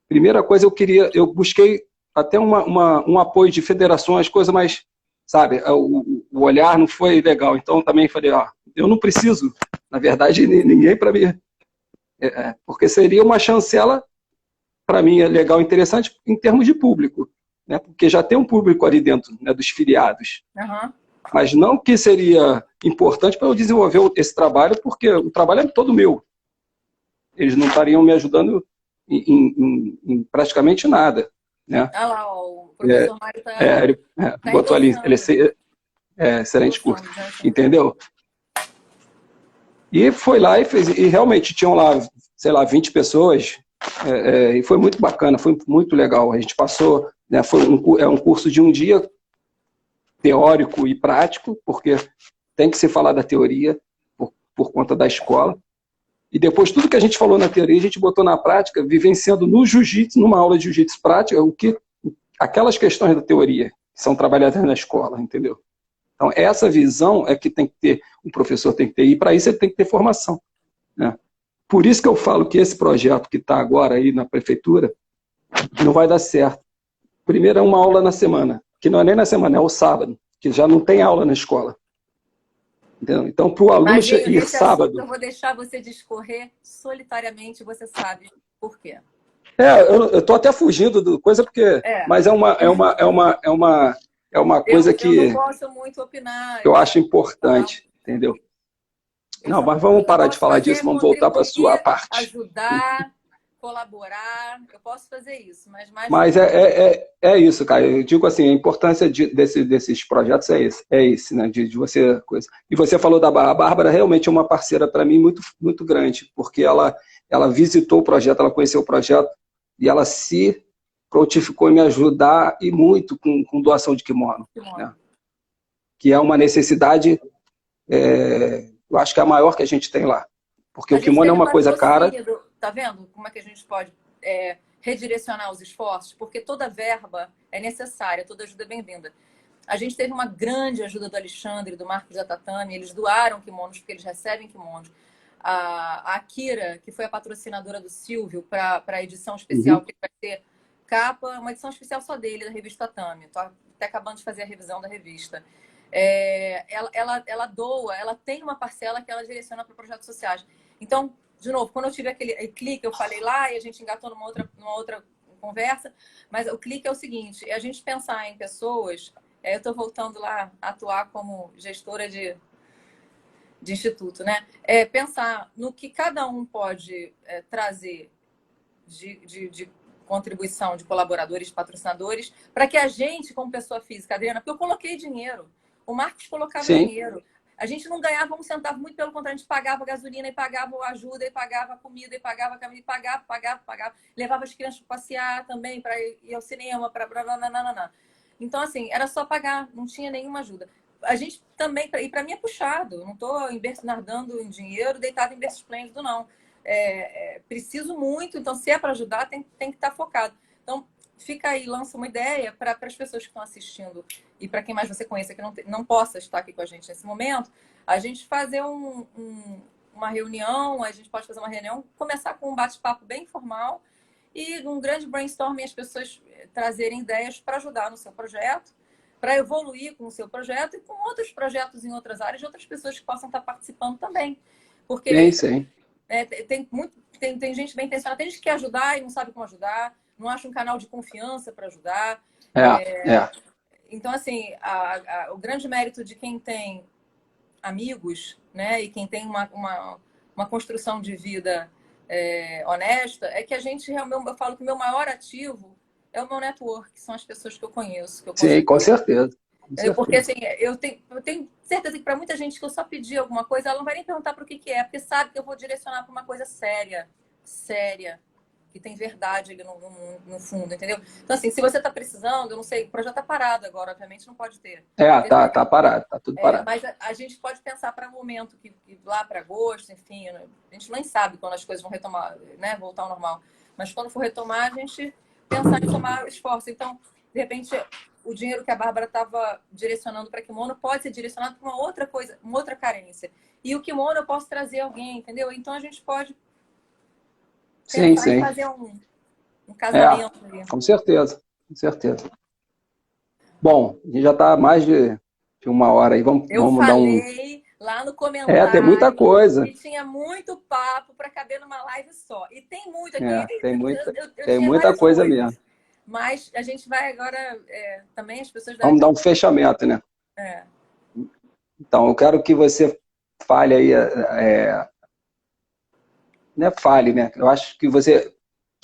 primeira coisa eu busquei até um apoio de federações, coisa mais, sabe, o olhar não foi legal. Então, também falei, eu não preciso, na verdade, ninguém para mim, porque seria uma chancela, para mim, legal, interessante em termos de público, né? Porque já tem um público ali dentro, né, dos filiados. Uhum. Mas não que seria importante para eu desenvolver esse trabalho, porque o trabalho é todo meu. Eles não estariam me ajudando em praticamente nada, né? Olha lá, ó, o professor Mário Ele tá botou ali, ele excelente curso, endossando, né? entendeu? E foi lá e fez, e realmente tinham lá, sei lá, 20 pessoas, e foi muito bacana, foi muito legal. A gente passou, né, é um curso de um dia, teórico e prático, porque tem que se falar da teoria por conta da escola. E depois tudo que a gente falou na teoria, a gente botou na prática, vivenciando no jiu-jitsu, numa aula de jiu-jitsu prática, aquelas questões da teoria que são trabalhadas na escola, entendeu? Então, essa visão é que tem que ter, o professor tem que ter, e para isso ele tem que ter formação, né? Por isso que eu falo que esse projeto que está agora aí na prefeitura não vai dar certo. Primeiro é uma aula na semana, que não é nem na semana, é o sábado, que já não tem aula na escola. Entendeu? Então, para o aluno ir sábado... eu vou deixar você discorrer solitariamente, você sabe por quê. Eu estou até fugindo do coisa, porque... Mas é uma coisa que eu não posso muito opinar. eu acho importante, entendeu? Não, mas vamos parar de falar disso, vamos voltar para a sua parte. Ajudar, colaborar, eu posso fazer isso, mas é isso, cara. Eu digo assim, a importância desses projetos é esse, né? De você coisa. E você falou da Bárbara. A Bárbara realmente é uma parceira para mim muito, muito grande, porque ela visitou o projeto, ela conheceu o projeto e ela se prontificou em me ajudar e muito com doação de kimono, né? Que é uma necessidade, eu acho que é a maior que a gente tem lá. Porque o kimono é uma coisa cara. Tá vendo como é que a gente pode redirecionar os esforços? Porque toda verba é necessária, toda ajuda é bem-vinda. A gente teve uma grande ajuda do Alexandre, do Marcos da Tatame, eles doaram kimonos, porque eles recebem kimonos. A Akira, que foi a patrocinadora do Silvio para a edição especial, que vai ter capa, uma edição especial só dele, da revista Tatame. Estou até acabando de fazer a revisão da revista. Ela doa, ela tem uma parcela que ela direciona para projetos sociais. Então, de novo, quando eu tive aquele clique, eu falei lá e a gente engatou numa outra conversa, mas o clique é o seguinte, é a gente pensar em pessoas, eu estou voltando lá a atuar como gestora de instituto, né? Pensar no que cada um pode trazer de contribuição de colaboradores, patrocinadores, para que a gente, como pessoa física, Adriana, porque eu coloquei dinheiro, o Marcos colocava dinheiro, a gente não ganhava um centavo, muito pelo contrário, a gente pagava gasolina, e pagava ajuda, e pagava comida, e pagava caminho, e pagava. Levava as crianças para passear também, para ir ao cinema, para... Então, assim, era só pagar, não tinha nenhuma ajuda. A gente também, e para mim é puxado, não estou nadando em dinheiro, deitado em berço esplêndido, não. Preciso muito, então se é para ajudar, tem que estar focado. Então, fica aí, lança uma ideia para as pessoas que estão assistindo e para quem mais você conheça que não possa estar aqui com a gente nesse momento, a gente fazer uma reunião, a gente pode fazer uma reunião, começar com um bate-papo bem informal e num grande brainstorming as pessoas trazerem ideias para ajudar no seu projeto, para evoluir com o seu projeto e com outros projetos em outras áreas de outras pessoas que possam estar participando também. Porque Sim. tem gente bem intencionada, tem gente que quer ajudar e não sabe como ajudar, não acha um canal de confiança para ajudar. É. Então, assim, o grande mérito de quem tem amigos, né, e quem tem uma construção de vida honesta, é que a gente realmente, eu falo que o meu maior ativo é o meu network, que são as pessoas que eu conheço, que eu Sim, com considero. certeza. Porque assim, eu tenho certeza que para muita gente que eu só pedir alguma coisa, ela não vai nem perguntar para o que é, porque sabe que eu vou direcionar para uma coisa séria, que tem verdade ali no fundo, entendeu? Então, assim, se você está precisando, eu não sei, o projeto está parado agora, obviamente não pode ter. Tá parado, tá tudo parado. Mas a gente pode pensar para um momento que lá para agosto, enfim, a gente nem sabe quando as coisas vão retomar, né, voltar ao normal. Mas quando for retomar, a gente pensar em somar esforço. Então, de repente, o dinheiro que a Bárbara estava direcionando para kimono pode ser direcionado para uma outra coisa, uma outra carência. E o kimono eu posso trazer alguém, entendeu? Então a gente pode pensar em fazer um casamento. Com certeza. Bom, a gente já está mais de 1 hora aí. Vamos dar lá no comentário tem muita coisa. que tinha muito papo para caber numa live só. E tem muito aqui. Tem muita coisa mesmo. Mas a gente vai agora também as pessoas... Vamos dar um fechamento, né? Então, eu quero que você fale aí... Não é fale, né? Eu acho que você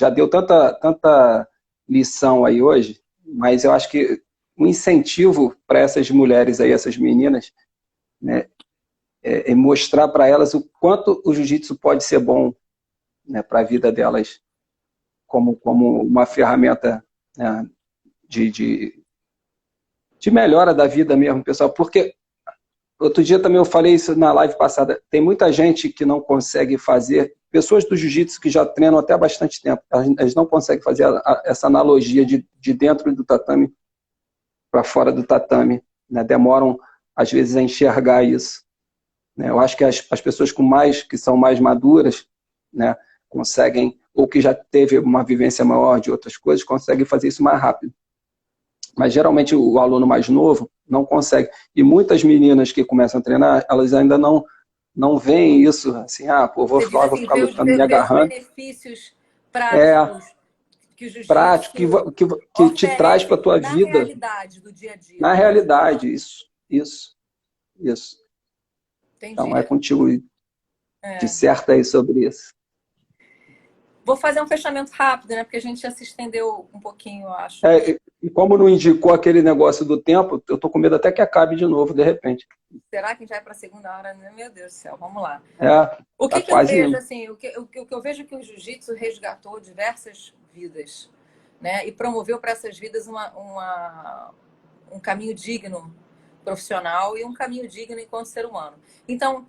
já deu tanta lição aí hoje, mas eu acho que um incentivo para essas mulheres aí, essas meninas, né, é mostrar para elas o quanto o jiu-jitsu pode ser bom, né, para a vida delas, como uma ferramenta, né, de melhora da vida mesmo, pessoal. Porque outro dia também eu falei isso na live passada, tem muita gente que não consegue fazer, pessoas do jiu-jitsu que já treinam até há bastante tempo, elas não conseguem fazer essa analogia de dentro do tatame para fora do tatame, né? Demoram, às vezes, a enxergar isso, né? Eu acho que as pessoas que são mais maduras, né, conseguem, ou que já teve uma vivência maior de outras coisas, conseguem fazer isso mais rápido. Mas, geralmente, o aluno mais novo não consegue. E muitas meninas que começam a treinar, elas ainda não veem isso, assim, vou ficar lutando, me agarrando. Os benefícios práticos que o jiu-jitsu prático, que te traz para a tua vida. Na realidade do dia a dia. Na realidade, isso. Entendi. Então, é contigo. Disserta aí sobre isso. Vou fazer um fechamento rápido, né? Porque a gente já se estendeu um pouquinho, eu acho. E como não indicou aquele negócio do tempo, eu tô com medo até que acabe de novo, de repente. Será que a gente vai para a segunda hora? Meu Deus do céu, vamos lá. O que eu vejo, assim, o que eu vejo é que o jiu-jitsu resgatou diversas vidas, né? E promoveu para essas vidas um caminho digno profissional e um caminho digno enquanto ser humano. Então,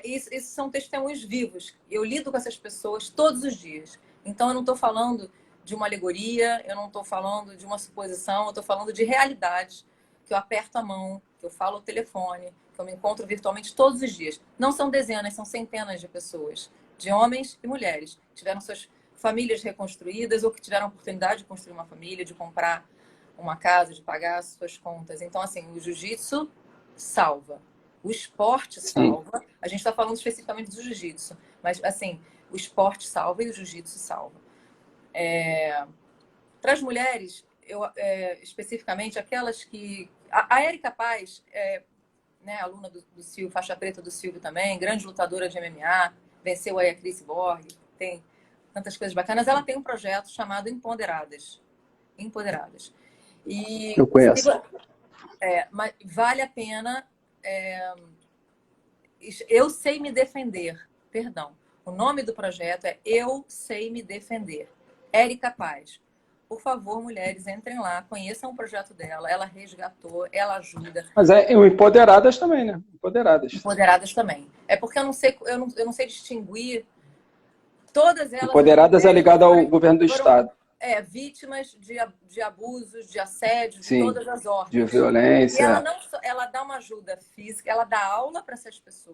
isso são testemunhos vivos. Eu lido com essas pessoas todos os dias. Então, eu não estou falando de uma alegoria, eu não estou falando de uma suposição, eu estou falando de realidades, que eu aperto a mão, que eu falo ao telefone, que eu me encontro virtualmente todos os dias. Não são dezenas, são centenas de pessoas, de homens e mulheres, que tiveram suas famílias reconstruídas ou que tiveram a oportunidade de construir uma família, de comprar uma casa, de pagar as suas contas. Então, assim, o jiu-jitsu salva. O esporte salva. A gente está falando especificamente do jiu-jitsu, mas, assim, o esporte salva e o jiu-jitsu salva. Para as mulheres, especificamente, aquelas que... A Érica Paz, né, aluna do Silvio, faixa preta do Silvio também, grande lutadora de MMA, venceu aí a Cris Borg, tem tantas coisas bacanas. Ela tem um projeto chamado Empoderadas. E eu conheço. mas vale a pena. Eu sei me defender. Perdão. O nome do projeto é Eu Sei Me Defender. Érica Paz. Por favor, mulheres, entrem lá, conheçam o projeto dela. Ela resgatou, ela ajuda. Mas o Empoderadas também, né? Empoderadas também. É porque eu não sei distinguir todas elas. Empoderadas é ligada ao governo do Estado. Vítimas de abusos, de assédio, de todas as ordens. De violência. E ela dá uma ajuda física, ela dá aula para essas pessoas.